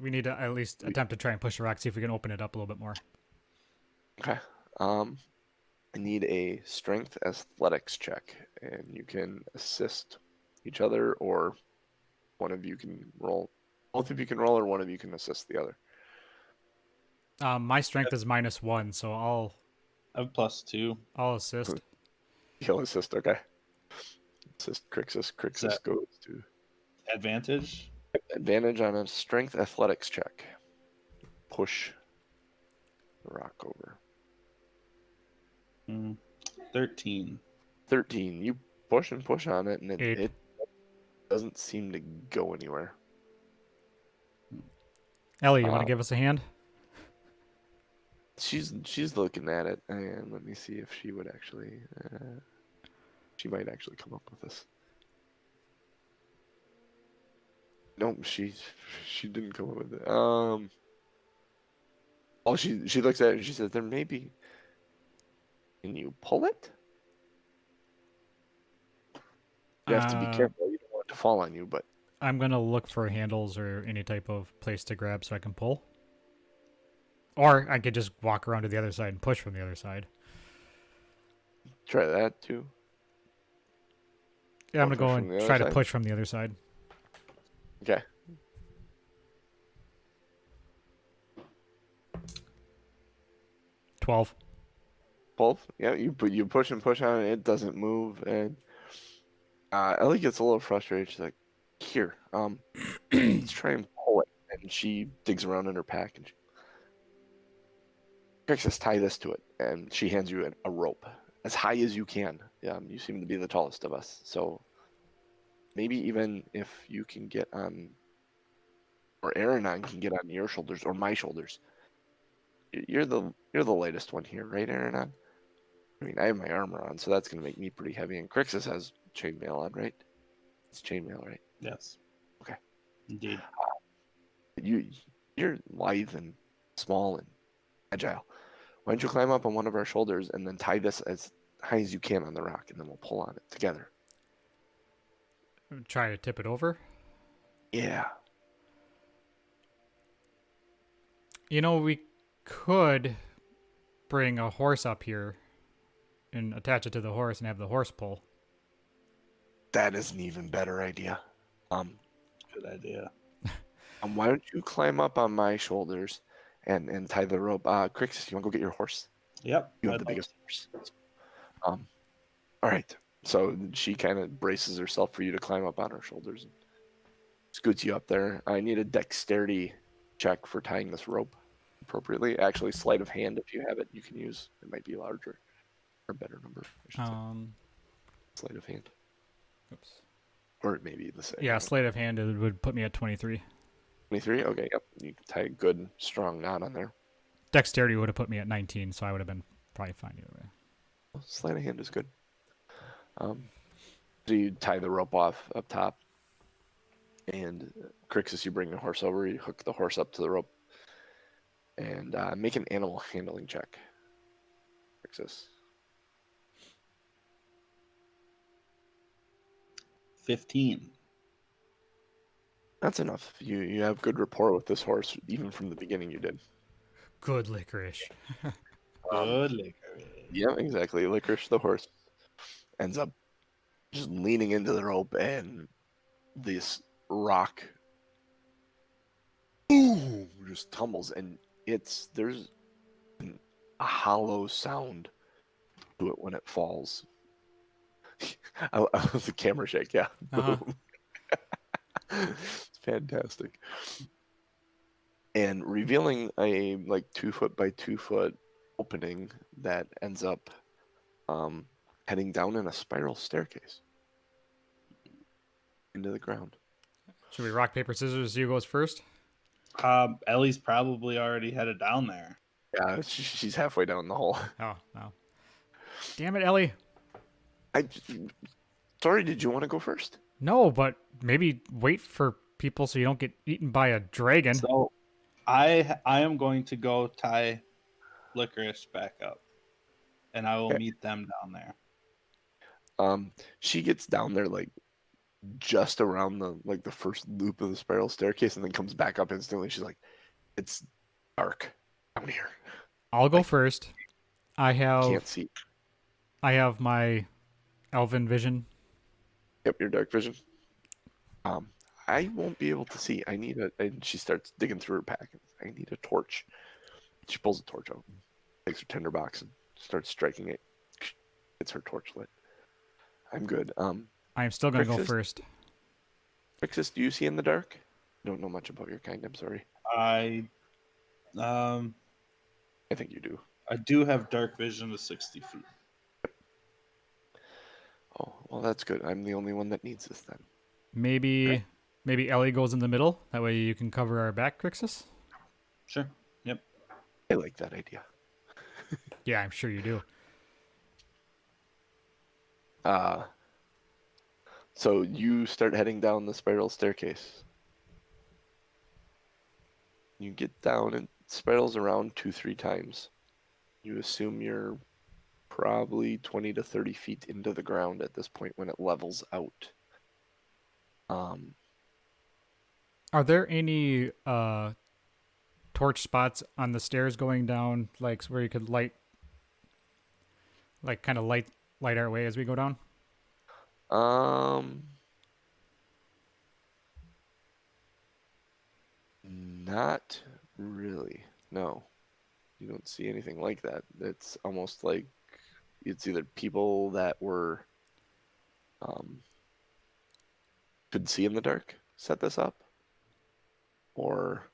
Speaker 3: we need to at least attempt to try and push the rock, see if we can open it up a little bit more.
Speaker 1: Okay. I need a strength athletics check, and you can assist each other, or one of you can roll. Both of you can roll, or one of you can assist the other.
Speaker 3: My strength is -1, so
Speaker 2: I have +2.
Speaker 3: I'll assist.
Speaker 1: He'll assist. Okay. Assist Krixis. Krixis
Speaker 2: that-
Speaker 1: goes to
Speaker 2: Advantage?
Speaker 1: advantage on a strength athletics check. Push the rock over.
Speaker 2: 13.
Speaker 1: 13. You push and push on it, and
Speaker 3: Eight.
Speaker 1: it doesn't seem to go anywhere.
Speaker 3: Elly, you want to give us a hand?
Speaker 1: She's looking at it, and let me see if she would actually. She might actually come up with this. Nope, she didn't come up with it. Oh, she looks at it and she says, "There may be. Can you pull it? You have to be careful. You don't want it to fall on you, but."
Speaker 3: I'm gonna look for handles or any type of place to grab so I can pull. Or I could just walk around to the other side and push from the other side.
Speaker 1: Try that too.
Speaker 3: Yeah, I'm
Speaker 1: Or
Speaker 3: gonna go
Speaker 1: push
Speaker 3: and
Speaker 1: from the
Speaker 3: try
Speaker 1: other
Speaker 3: to
Speaker 1: side?
Speaker 3: push from the other side.
Speaker 1: Okay.
Speaker 3: 12.
Speaker 1: 12? Yeah, you push and push on it, it doesn't move, and Ellie gets a little frustrated. She's like, "Here, let's try and pull it." And she digs around in her pack and she says, "Tie this to it." And she hands you a rope as high as you can. You seem to be the tallest of us, so maybe even if you can get on, or Aronan can get on your shoulders or my shoulders. You're the lightest one here, right, Aronan? I mean, I have my armor on, so that's going to make me pretty heavy. And Krixis has chainmail on, right? It's chainmail, right?
Speaker 2: Yes.
Speaker 1: Okay.
Speaker 2: Indeed.
Speaker 1: You're lithe and small and agile. Why don't you climb up on one of our shoulders and then tie this as high as you can on the rock, and then we'll pull on it together.
Speaker 3: Try to tip it over.
Speaker 1: Yeah.
Speaker 3: You know, we could bring a horse up here and attach it to the horse and have the horse pull.
Speaker 1: That is an even better idea.
Speaker 2: Good idea.
Speaker 1: Why don't you climb up on my shoulders and tie the rope? Krixis, you want to go get your horse?
Speaker 2: Yep.
Speaker 1: You have the biggest horse. All right. So she kind of braces herself for you to climb up on her shoulders and scoots you up there. I need a dexterity check for tying this rope appropriately. Actually, sleight of hand, if you have it, you can use. It might be larger or a better number, I should say. Sleight of hand.
Speaker 3: Oops.
Speaker 1: Or it may be the same.
Speaker 3: Yeah, sleight of hand it would put me at 23.
Speaker 1: 23? Okay, yep. You can tie a good, strong knot on there.
Speaker 3: Dexterity would have put me at 19, so I would have been probably fine either way.
Speaker 1: Sleight of hand is good. So you tie the rope off up top, and Krixis, you bring the horse over. You hook the horse up to the rope, and make an animal handling check. Krixis.
Speaker 2: 15.
Speaker 1: That's enough. You have good rapport with this horse, even from the beginning. You did.
Speaker 3: Good licorice.
Speaker 2: Good liquor.
Speaker 1: Yeah, exactly. Licorice, the horse, ends up just leaning into the rope and this rock boom, just tumbles, and there's a hollow sound to it when it falls. I love the camera shake, yeah.
Speaker 3: Uh-huh.
Speaker 1: Boom. It's fantastic. And revealing a like 2 foot by 2 foot opening that ends up heading down in a spiral staircase into the ground.
Speaker 3: Should we rock, paper, scissors? You goes first?
Speaker 2: Ellie's probably already headed down there.
Speaker 1: Yeah, she's halfway down the hole.
Speaker 3: Oh, no. Damn it, Ellie.
Speaker 1: Sorry, did you want to go first?
Speaker 3: No, but maybe wait for people so you don't get eaten by a dragon.
Speaker 2: So I am going to go tie Licorice back up, and I will
Speaker 1: Okay.
Speaker 2: meet them down there.
Speaker 1: She gets down there like just around the first loop of the spiral staircase, and then comes back up instantly. She's like, "It's dark down here.
Speaker 3: I'll go first. I
Speaker 1: Can't see."
Speaker 3: have my elven vision.
Speaker 1: Yep, your dark vision. I won't be able to see. And she starts digging through her pack. I need a torch. She pulls a torch out, takes her tinderbox, and starts striking it. Gets her torch lit. I'm good.
Speaker 3: I am still going to go
Speaker 1: Krixis?
Speaker 3: first.
Speaker 1: Krixis, do you see in the dark? I don't know much about your kind. I'm sorry.
Speaker 2: I
Speaker 1: I think you do.
Speaker 2: I do have dark vision of 60 feet.
Speaker 1: Oh, well, that's good. I'm the only one that needs this then.
Speaker 3: Maybe Ellie goes in the middle. That way you can cover our back, Krixis.
Speaker 2: Sure. Yep.
Speaker 1: I like that idea.
Speaker 3: Yeah, I'm sure you do.
Speaker 1: So you start heading down the spiral staircase. You get down and it spirals around 2-3 times. You assume you're probably 20 to 30 feet into the ground at this point when it levels out.
Speaker 3: Are there any torch spots on the stairs going down, like where you could light our way as we go down?
Speaker 1: Not really. No. You don't see anything like that. It's almost like it's either people that were could see in the dark set this up, or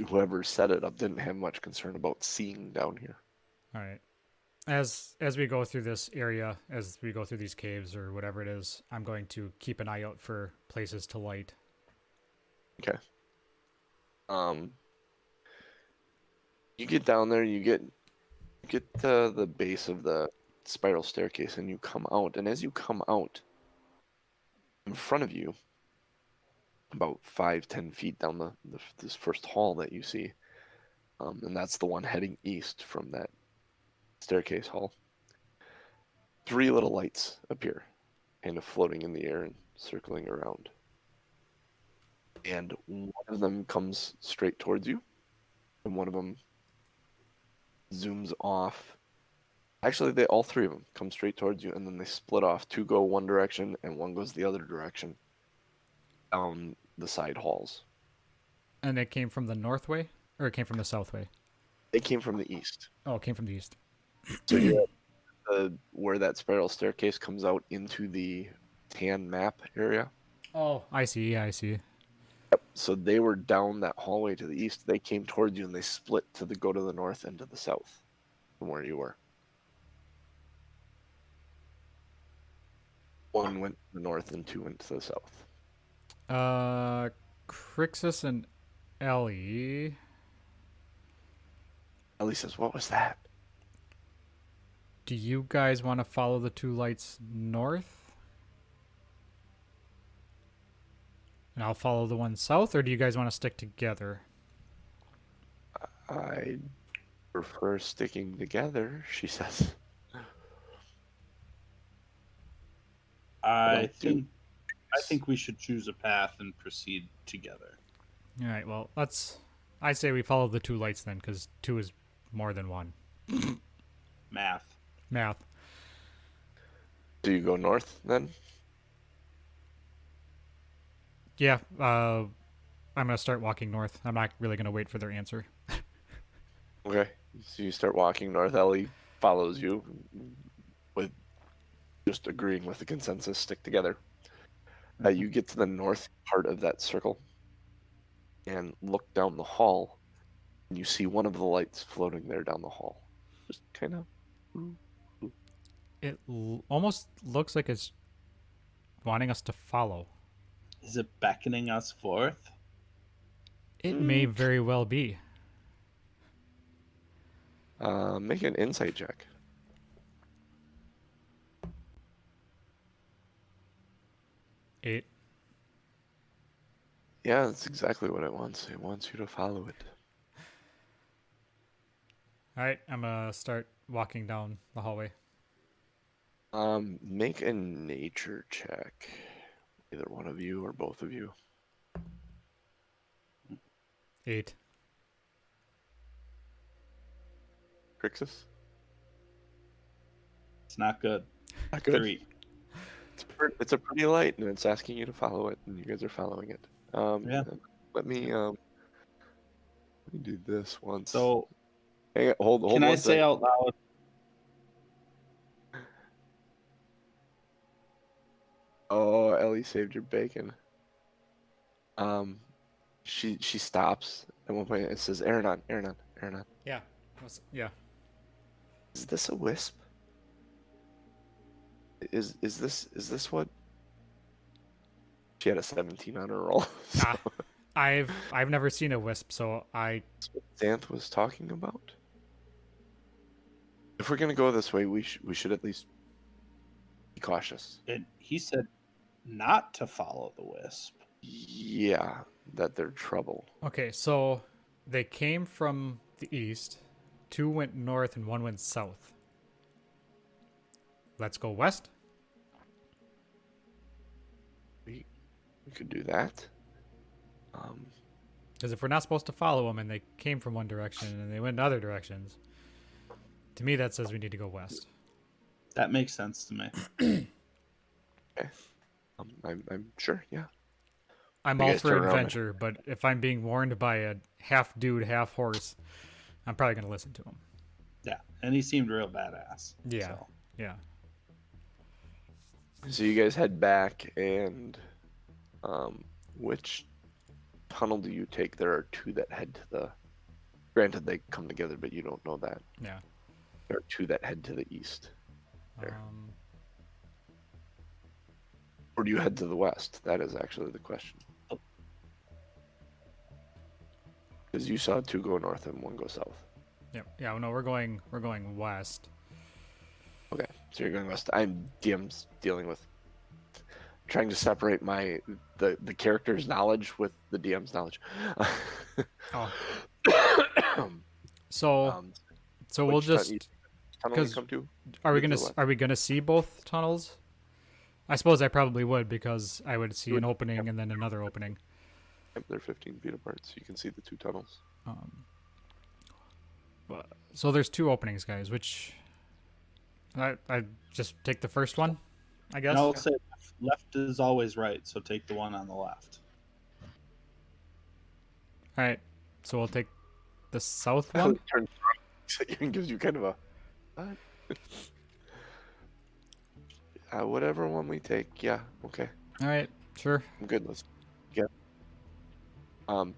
Speaker 1: whoever set it up didn't have much concern about seeing down here.
Speaker 3: All right. As we go through this area, as we go through these caves or whatever it is, I'm going to keep an eye out for places to light.
Speaker 1: Okay. You get down there, you get to the base of the spiral staircase, and you come out. And as you come out, in front of you, about 5-10 feet down this first hall that you see, and that's the one heading east from that staircase hall. 3 little lights appear, kind of floating in the air and circling around. And one of them comes straight towards you, and one of them zooms off. Actually, all 3 of them come straight towards you, and then they split off. 2 go one direction, and 1 goes the other direction down the side halls.
Speaker 3: And it came from the north way, or it came from the south way?
Speaker 1: They came from the east.
Speaker 3: Oh, it came from the east.
Speaker 1: So you're at where that spiral staircase comes out into the tan map area.
Speaker 3: Oh, I see. Yeah, I see.
Speaker 1: So they were down that hallway to the east. They came towards you, and they split go to the north and to the south from where you were. 1 went to the north and 2 went to the south.
Speaker 3: Krixis and Ellie.
Speaker 1: Ellie says, "What was that?"
Speaker 3: Do you guys want to follow the 2 lights north? And I'll follow the one south, or do you guys want to stick together?
Speaker 1: I prefer sticking together, she says.
Speaker 2: I think we should choose a path and proceed together.
Speaker 3: All right. Well, I say we follow the 2 lights then, because 2 is more than 1.
Speaker 2: Math.
Speaker 3: Math.
Speaker 1: Do you go north then?
Speaker 3: Yeah, I'm gonna start walking north. I'm not really gonna wait for their answer.
Speaker 1: Okay. So you start walking north. Ellie follows you with just agreeing with the consensus. Stick together. You get to the north part of that circle and look down the hall, and you see one of the lights floating there down the hall. Just kind of.
Speaker 3: It almost looks like it's wanting us to follow.
Speaker 2: Is it beckoning us forth?
Speaker 3: It may very well be.
Speaker 1: Make an insight check.
Speaker 3: Eight.
Speaker 1: Yeah, that's exactly what it wants. It wants you to follow it.
Speaker 3: All right, I'm gonna start walking down the hallway.
Speaker 1: Make a nature check. Either one of you or both of you.
Speaker 3: 8.
Speaker 1: Krixis?
Speaker 2: It's not good.
Speaker 1: Not good.
Speaker 2: 3.
Speaker 1: It's a pretty light, and it's asking you to follow it, and you guys are following it.
Speaker 2: Yeah.
Speaker 1: Let me do this once.
Speaker 2: So
Speaker 1: Hang on, hold
Speaker 2: can I
Speaker 1: one
Speaker 2: say
Speaker 1: sec.
Speaker 2: out loud?
Speaker 1: Oh, Ellie saved your bacon. She stops at one point. It says, "Aronan, Aronan, Aronan.
Speaker 3: Yeah. Yeah.
Speaker 1: Is this a wisp? Is this what?" She had a 17 on her roll. So
Speaker 3: I've never seen a wisp, so I
Speaker 1: that's what Xanth was talking about. If we're gonna go this way, we should at least be cautious.
Speaker 2: And he said not to follow the wisp.
Speaker 1: Yeah, that they're trouble.
Speaker 3: Okay, so they came from the east. 2 went north and 1 went south. Let's go west.
Speaker 1: We could do that.
Speaker 3: Because if we're not supposed to follow them and they came from one direction and they went in other directions, to me that says we need to go west.
Speaker 2: That makes sense to me.
Speaker 1: Okay. I'm sure. Yeah.
Speaker 3: I'm
Speaker 1: You
Speaker 3: all
Speaker 1: guys
Speaker 3: for
Speaker 1: turn around.
Speaker 3: adventure, but if I'm being warned by a half dude, half horse, I'm probably going to listen to him.
Speaker 2: Yeah, and he seemed real badass.
Speaker 3: Yeah.
Speaker 2: So.
Speaker 3: Yeah.
Speaker 1: So you guys head back, and which tunnel do you take? There are 2 that head to the. Granted, they come together, but you don't know that.
Speaker 3: Yeah.
Speaker 1: There are 2 that head to the east. There. Or do you head to the west? That is actually the question. Because you saw 2 go north and 1 go south.
Speaker 3: Yeah. Yeah. No, we're going west.
Speaker 1: Okay, so you're going west. I'm DM's dealing with trying to separate the character's knowledge with the DM's knowledge.
Speaker 3: Oh. So we'll
Speaker 1: which
Speaker 3: just
Speaker 1: tunnel you
Speaker 3: 'cause
Speaker 1: come to?
Speaker 3: are we
Speaker 1: to the
Speaker 3: gonna
Speaker 1: west.
Speaker 3: are we gonna see both tunnels? I suppose I probably would because I would see
Speaker 1: You
Speaker 3: an
Speaker 1: would,
Speaker 3: opening
Speaker 1: yeah.
Speaker 3: and then another opening.
Speaker 1: Yep, they're 15 feet apart, so you can see the 2 tunnels.
Speaker 3: So there's 2 openings, guys. Which I just take the first one, I guess.
Speaker 2: And I'll say left is always right, so take the one on the left.
Speaker 3: All right. So we'll take the south one.
Speaker 1: Turns and gives you kind of a what? Whatever one we take, yeah, okay,
Speaker 3: All right. Sure.
Speaker 1: I'm good. Let's get. So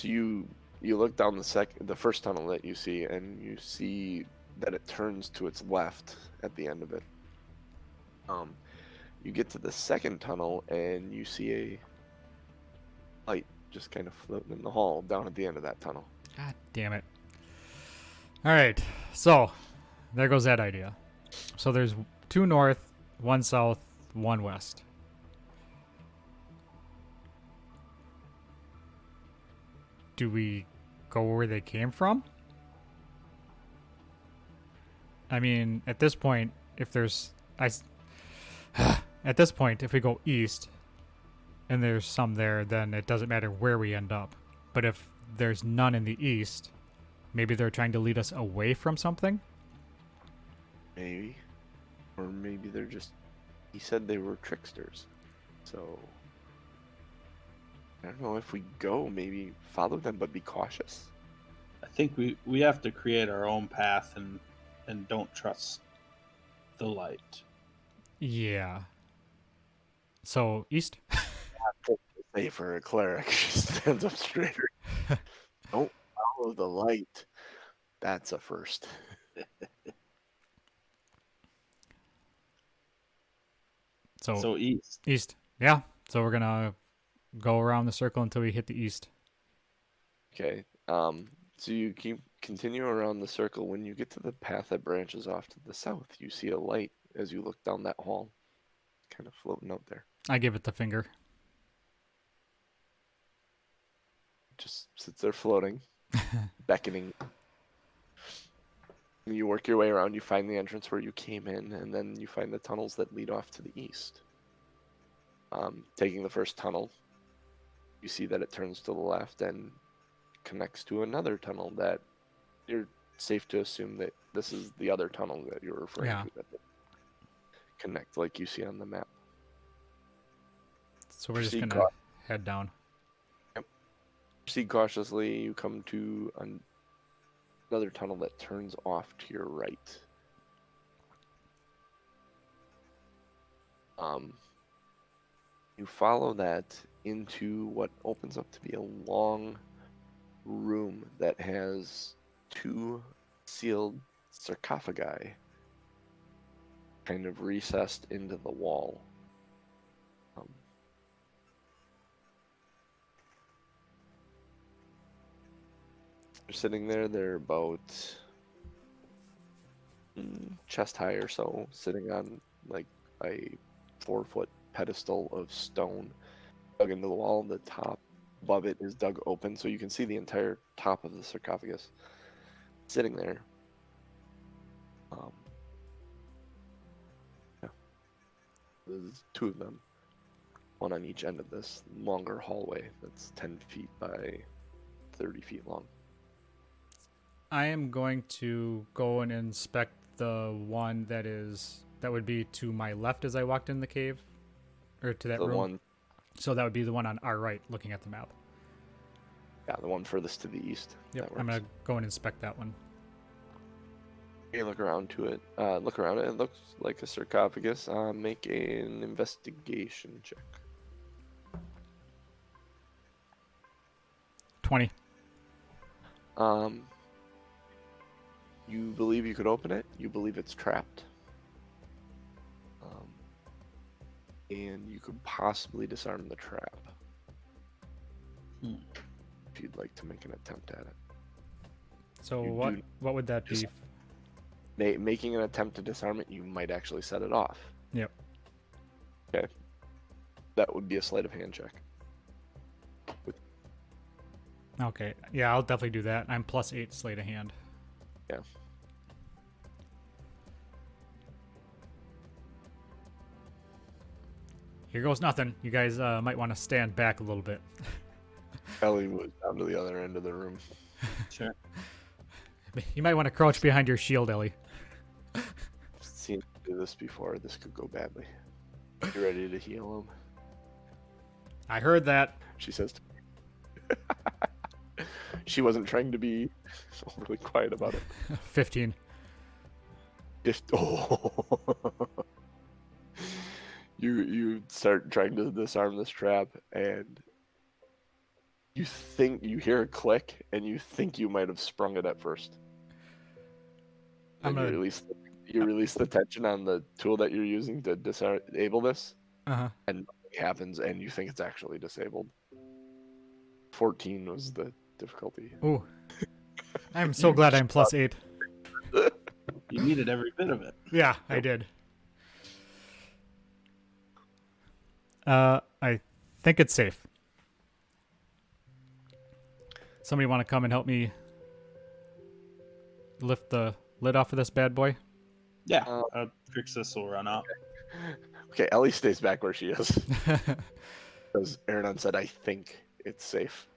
Speaker 1: you look down the first tunnel that you see, and you see that it turns to its left at the end of it. You get to the second tunnel, and you see a light just kind of floating in the hall down at the end of that tunnel.
Speaker 3: God damn it. All right. So there goes that idea. So there's 2 north, 1 south, 1 west. Do we go where they came from? I mean, at this point, if there's at this point, if we go east and there's some there, then it doesn't matter where we end up. But if there's none in the east, maybe they're trying to lead us away from something?
Speaker 1: Maybe. Or maybe they're just. He said they were tricksters. So. I don't know if we go, maybe follow them, but be cautious.
Speaker 2: I think we have to create our own path and don't trust the light.
Speaker 3: Yeah. So east.
Speaker 1: Say for a cleric, she stands up straighter. Don't follow the light. That's a first.
Speaker 2: So east.
Speaker 3: East. Yeah. So we're gonna go around the circle until we hit the east.
Speaker 1: Okay. So you continue around the circle. When you get to the path that branches off to the south, you see a light as you look down that hall, kind of floating out there.
Speaker 3: I give it the finger.
Speaker 1: Just sits there floating, beckoning. You work your way around, you find the entrance where you came in, and then you find the tunnels that lead off to the east. Taking the first tunnel, you see that it turns to the left and connects to another tunnel that you're safe to assume that this is the other tunnel that you're referring
Speaker 3: Yeah.
Speaker 1: to, that they connect like you see on the map.
Speaker 3: So we're just
Speaker 1: Proceed
Speaker 3: gonna head down.
Speaker 1: Proceed cautiously. You come to another tunnel that turns off to your right. You follow that into what opens up to be a long room that has two sealed sarcophagi kind of recessed into the wall. They're sitting there. They're about chest high or so, sitting on like a 4-foot pedestal of stone dug into the wall. The top above it is dug open, so you can see the entire top of the sarcophagus sitting there. Yeah. There's two of them, one on each end of this longer hallway that's 10 feet by 30 feet long.
Speaker 3: I am going to go and inspect the one that would be to my left as I walked in the cave, or to that
Speaker 1: The
Speaker 3: room.
Speaker 1: one,
Speaker 3: So that would be the one on our right, looking at the map.
Speaker 1: yeah, the one furthest to the east.
Speaker 3: Yep.
Speaker 1: That
Speaker 3: I'm
Speaker 1: works.
Speaker 3: gonna go and inspect that one.
Speaker 1: You look around to it. Look around it. It looks like a sarcophagus. Make an investigation check.
Speaker 3: 20.
Speaker 1: You believe you could open it. You believe it's trapped. And you could possibly disarm the trap. If you'd like to make an attempt at it.
Speaker 3: So
Speaker 1: You
Speaker 3: what
Speaker 1: do
Speaker 3: what would that be?
Speaker 1: Making an attempt to disarm it, you might actually set it off.
Speaker 3: Yep.
Speaker 1: Okay. That would be a sleight of hand check.
Speaker 3: Okay. Yeah, I'll definitely do that. I'm +8 sleight of hand.
Speaker 1: Yeah.
Speaker 3: Here goes nothing. You guys might want to stand back a little bit.
Speaker 1: Ellie was down to the other end of the room.
Speaker 2: Sure.
Speaker 3: You might want to crouch behind your shield, Ellie.
Speaker 1: I've seen him do this before. This could go badly. You ready to heal him?
Speaker 3: I heard that.
Speaker 1: She says to me. She wasn't trying to be overly quiet about it.
Speaker 3: 15.
Speaker 1: Oh. You start trying to disarm this trap, and you think you hear a click, and you think you might have sprung it at first.
Speaker 3: I'm
Speaker 1: And
Speaker 3: gonna.
Speaker 1: you release the tension on the tool that you're using to disable this,
Speaker 3: Uh-huh.
Speaker 1: and nothing happens, and you think it's actually disabled. 14 was the difficulty.
Speaker 3: Ooh. I'm so glad I'm +8.
Speaker 2: You needed every bit of it.
Speaker 3: Yeah, I did. I think it's safe. Somebody want to come and help me lift the lid off of this bad boy?
Speaker 2: Yeah. Krixis will run out.
Speaker 1: Okay, Ellie stays back where she is. Because Aronan said, I think it's safe.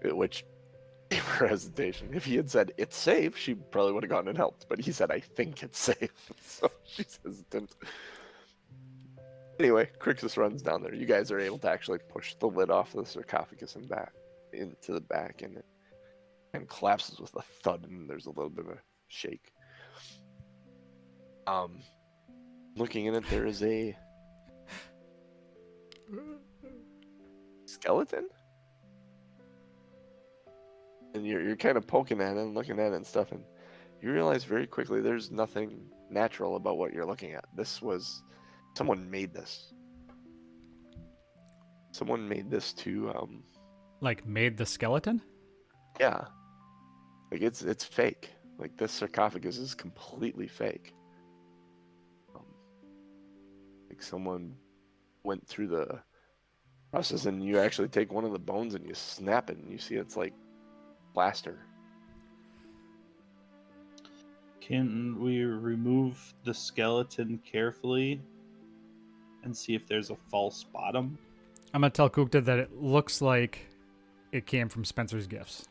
Speaker 1: Which gave her hesitation. If he had said, it's safe, she probably would have gone and helped. But he said, I think it's safe. So she's hesitant. Anyway, Krixis runs down there. You guys are able to actually push the lid off the sarcophagus and back into the back, and it and collapses with a thud, and there's a little bit of a shake. Looking in it, there is a skeleton, and you're kind of poking at it and looking at it and stuff, and you realize very quickly there's nothing natural about what you're looking at. Someone made this. Someone made this to
Speaker 3: Like made the skeleton?
Speaker 1: yeah, like it's fake. Like this sarcophagus is completely fake. Like someone went through the process, and you actually take one of the bones and you snap it, and you see it's like plaster.
Speaker 2: Can we remove the skeleton carefully and see if there's a false bottom?
Speaker 3: I'm gonna tell Kukta that it looks like it came from Spencer's Gifts.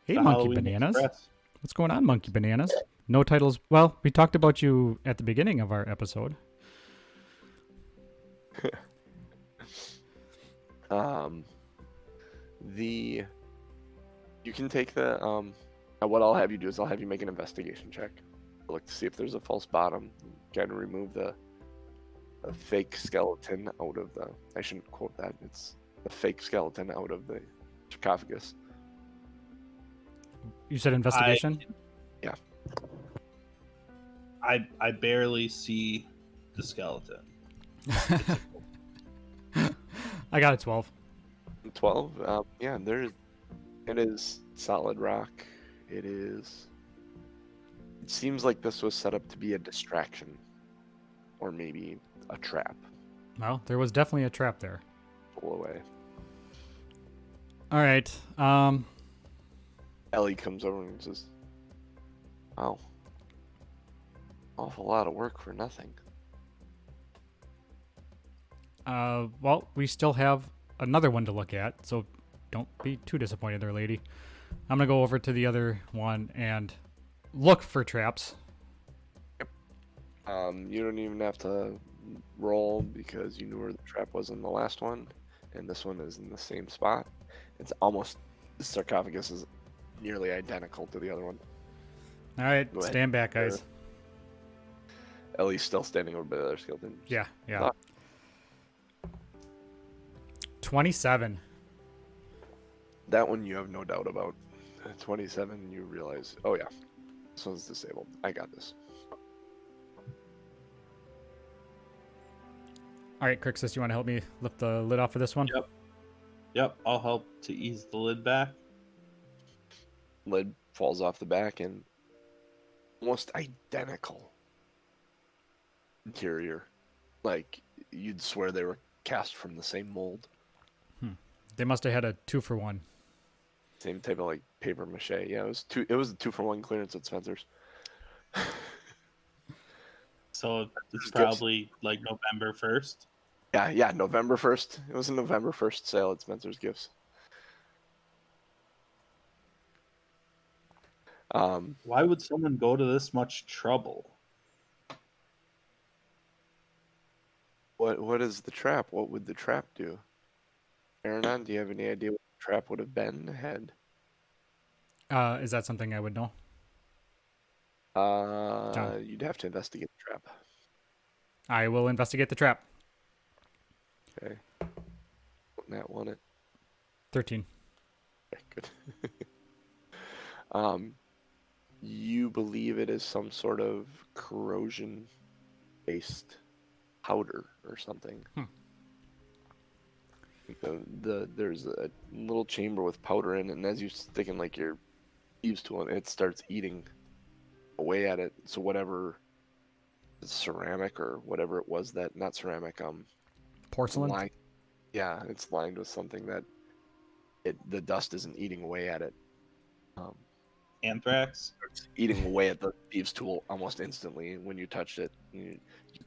Speaker 3: Hey,
Speaker 2: The
Speaker 3: Monkey
Speaker 2: Halloween
Speaker 3: Bananas.
Speaker 2: Express.
Speaker 3: What's going on, Monkey Bananas? No titles. Well, we talked about you at the beginning of our episode.
Speaker 1: You can take the what I'll have you do is I'll have you make an investigation check. Look to see if there's a false bottom. Kind of remove the fake skeleton out of the. I shouldn't quote that. It's the fake skeleton out of the sarcophagus.
Speaker 3: You said investigation?
Speaker 1: Yeah.
Speaker 2: I barely see the skeleton.
Speaker 3: I got a 12.
Speaker 1: 12. Yeah, it is solid rock. It seems like this was set up to be a distraction, or maybe a trap.
Speaker 3: Well, there was definitely a trap there.
Speaker 1: Pull away.
Speaker 3: All right.
Speaker 1: Ellie comes over and says, "Wow, awful lot of work for nothing."
Speaker 3: Well, we still have another one to look at, so don't be too disappointed there, lady. I'm gonna go over to the other one and look for traps.
Speaker 1: You don't even have to roll because you knew where the trap was in the last one, and this one is in the same spot. It's almost the sarcophagus is nearly identical to the other one.
Speaker 3: All right,
Speaker 1: Go ahead.
Speaker 3: stand back, guys.
Speaker 1: Ellie's still standing over by the other skeleton.
Speaker 3: Yeah.
Speaker 1: Ah.
Speaker 3: 27.
Speaker 1: That one you have no doubt about. 27, you realize, oh yeah, this one's disabled. I got this.
Speaker 3: All right, Krixis, you want to help me lift the lid off of this one?
Speaker 2: Yep, I'll help to ease the lid back.
Speaker 1: Lid falls off the back, and almost identical interior. Like, you'd swear they were cast from the same mold.
Speaker 3: They must have had a 2-for-1.
Speaker 1: Same type of like paper mache. Yeah, it was a 2-for-1 clearance at Spencer's.
Speaker 2: So it's
Speaker 1: Gifts.
Speaker 2: probably like November 1st.
Speaker 1: Yeah, November 1st. It was a November 1st sale at Spencer's Gifts.
Speaker 2: Why would someone go to this much trouble?
Speaker 1: What is the trap? What would the trap do? Aronan, do you have any idea what the trap would have been had?
Speaker 3: Is that something I would know?
Speaker 1: You'd have to investigate the trap.
Speaker 3: I will investigate the trap.
Speaker 1: Okay. That one it.
Speaker 3: 13.
Speaker 1: Okay, good. You believe it is some sort of corrosion-based powder or something. There's a little chamber with powder in it, and as you stick in like your thieves tool, and it starts eating away at it. So whatever ceramic or whatever it was that not ceramic,
Speaker 3: Porcelain?
Speaker 1: Yeah, it's lined with something that the dust isn't eating away at it.
Speaker 2: Anthrax?
Speaker 1: It's eating away at the thieves tool almost instantly when you touched it. You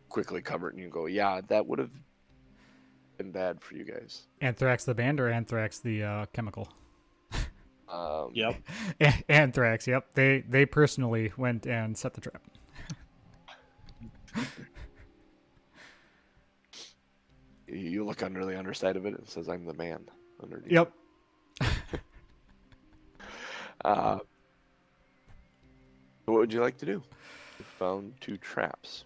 Speaker 1: quickly cover it and you go, yeah, that would have been bad for you guys.
Speaker 3: Anthrax the band or Anthrax the chemical?
Speaker 2: Yep.
Speaker 3: Anthrax, yep. They personally went and set the trap.
Speaker 1: You look under the underside of it. It says, "I'm the man." Underneath.
Speaker 3: Yep.
Speaker 1: What would you like to do? You found 2 traps.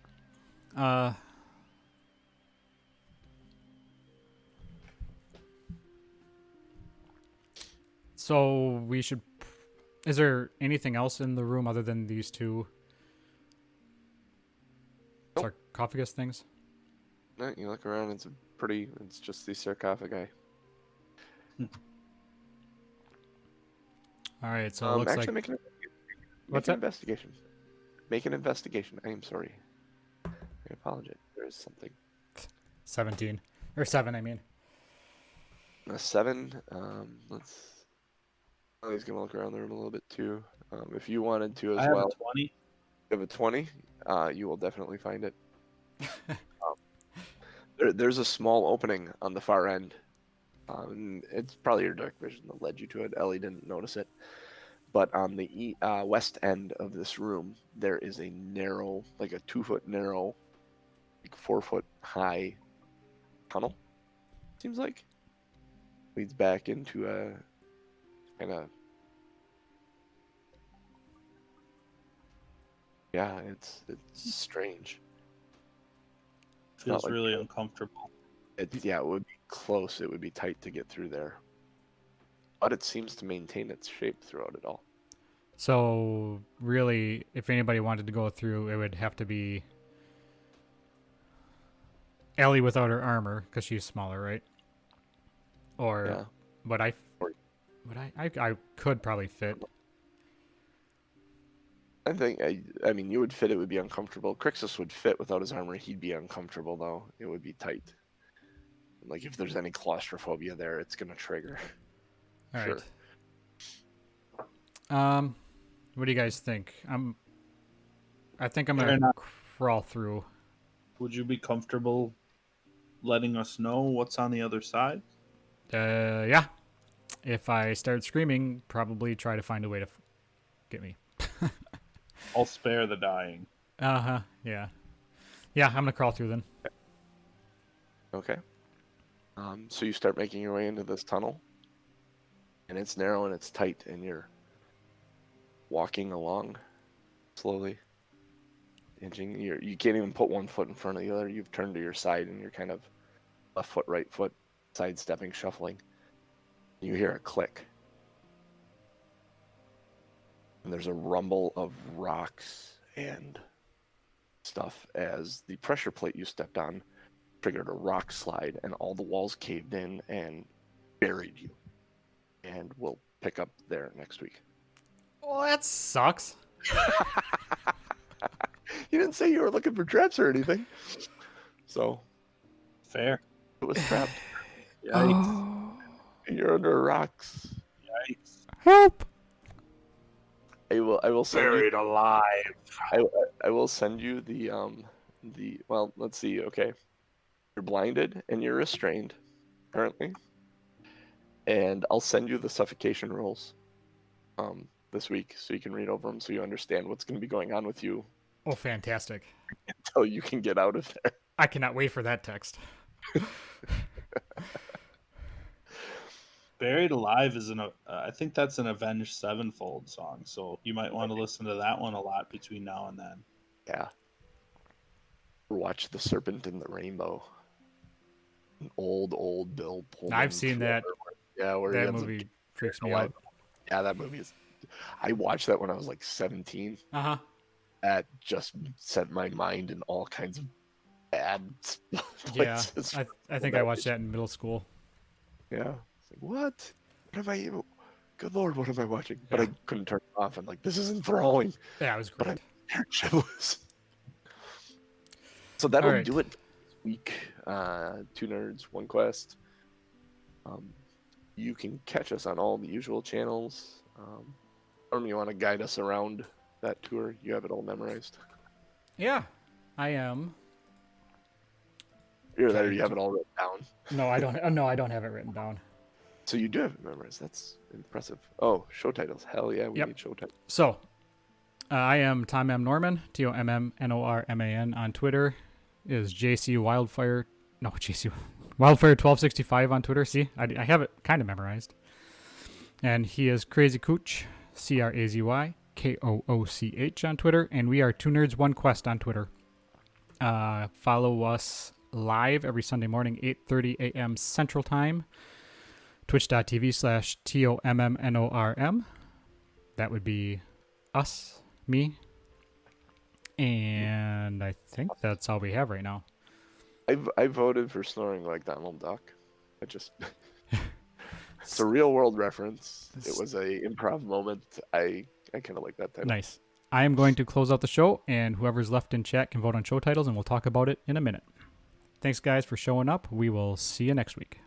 Speaker 3: So we should. Is there anything else in the room other than these 2
Speaker 1: Nope.
Speaker 3: sarcophagus things?
Speaker 1: No, you look around. It's just the sarcophagi.
Speaker 3: All right. So it looks
Speaker 1: Actually,
Speaker 3: like.
Speaker 1: make
Speaker 3: What's
Speaker 1: an
Speaker 3: that?
Speaker 1: investigation. Make an investigation. I am sorry. I apologize. There is something.
Speaker 3: 17 or 7. I mean.
Speaker 1: A 7. He's gonna look around the room a little bit too. If you wanted to
Speaker 2: I
Speaker 1: as
Speaker 2: have
Speaker 1: well,
Speaker 2: a 20.
Speaker 1: you have a 20. You will definitely find it. There's a small opening on the far end. It's probably your dark vision that led you to it. Ellie didn't notice it. But on the west end of this room, there is a narrow, like a 2-foot narrow, like 4-foot high tunnel. Seems like leads back into a kind of. Yeah, it's strange.
Speaker 2: Feels
Speaker 1: like-
Speaker 2: really uncomfortable.
Speaker 1: It would be close. It would be tight to get through there. But it seems to maintain its shape throughout it all.
Speaker 3: So really, if anybody wanted to go through, it would have to be Ellie without her armor because she's smaller, right? Or
Speaker 1: Yeah.
Speaker 3: but I could probably fit.
Speaker 1: I think, I mean, you would fit. It would be uncomfortable. Krixis would fit without his armor. He'd be uncomfortable, though. It would be tight. Like, if there's any claustrophobia there, it's going to trigger.
Speaker 3: All
Speaker 1: Sure.
Speaker 3: right. What do you guys think? I think I'm
Speaker 2: Fair
Speaker 3: gonna
Speaker 2: enough.
Speaker 3: crawl through.
Speaker 2: Would you be comfortable letting us know what's on the other side?
Speaker 3: Yeah. If I start screaming, probably try to find a way to get me.
Speaker 2: I'll spare the dying.
Speaker 3: Yeah. Yeah, I'm gonna crawl through then.
Speaker 1: Okay. So you start making your way into this tunnel. And it's narrow and it's tight, and you're walking along slowly. Inching. You can't even put one foot in front of the other. You've turned to your side, and you're kind of left foot, right foot, sidestepping, shuffling. You hear a click. And there's a rumble of rocks and stuff as the pressure plate you stepped on triggered a rock slide, and all the walls caved in and buried you. And we'll pick up there next week.
Speaker 3: Well, that sucks.
Speaker 1: You didn't say you were looking for traps or anything. So
Speaker 2: Fair.
Speaker 1: it was trapped.
Speaker 2: Yikes.
Speaker 1: And you're under rocks.
Speaker 2: Yikes.
Speaker 3: Help!
Speaker 1: I will send
Speaker 2: Buried
Speaker 1: you,
Speaker 2: alive.
Speaker 1: I will send you the well, let's see, okay. You're blinded and you're restrained currently. And I'll send you the suffocation rules this week so you can read over them so you understand what's going to be going on with you
Speaker 3: Oh, fantastic.
Speaker 1: until you can get out of there.
Speaker 3: I cannot wait for that text.
Speaker 2: Buried Alive is I think that's an Avenged Sevenfold song, so you might want to listen to that one a lot between now and then.
Speaker 1: Yeah. Watch The Serpent in the Rainbow. An old Bill Pullman.
Speaker 3: I've seen that.
Speaker 1: Yeah, where he
Speaker 3: That
Speaker 1: ends up
Speaker 3: movie
Speaker 1: getting
Speaker 3: freaks me
Speaker 1: alive.
Speaker 3: out.
Speaker 1: Yeah, that movie is. I watched that when I was like 17.
Speaker 3: Uh-huh.
Speaker 1: That just sent my mind in all kinds of bad
Speaker 3: Yeah.
Speaker 1: places.
Speaker 3: I think I watched that in middle school.
Speaker 1: Yeah. It's like, what? What am I? Good Lord, what am I watching? But I
Speaker 3: Yeah.
Speaker 1: couldn't turn it off. And like, this is enthralling.
Speaker 3: Yeah, it was
Speaker 1: But
Speaker 3: great.
Speaker 1: I'm shitless. So that'll
Speaker 3: All right.
Speaker 1: do it this week. 2 nerds, 1 quest. You can catch us on all the usual channels. Or you want to guide us around that tour? You have it all memorized.
Speaker 3: Yeah, I am.
Speaker 1: Either that or you have it all written down.
Speaker 3: No, I don't. No, I don't have it written down.
Speaker 1: So you do have it memorized. That's impressive. Oh, show titles. Hell yeah, we
Speaker 3: Yep.
Speaker 1: need show titles.
Speaker 3: So, I am Tom M. Norman, TOMMNORMAN on Twitter. Is JC Wildfire? No, JC Wildfire1265 on Twitter. See, I have it kind of memorized. And he is Crazy Cooch, CrazyKooch on Twitter. And we are 2 Nerds 1 Quest on Twitter. Follow us live every Sunday morning, 8:30 a.m. Central Time. Twitch.tv/TOMMNORM. That would be us, me. And I think that's all we have right now.
Speaker 1: I voted for snoring like Donald Duck. It's a real world reference. It was a improv moment. I kind of like that title.
Speaker 3: Nice. I am going to close out the show, and whoever's left in chat can vote on show titles, and we'll talk about it in a minute. Thanks, guys, for showing up. We will see you next week.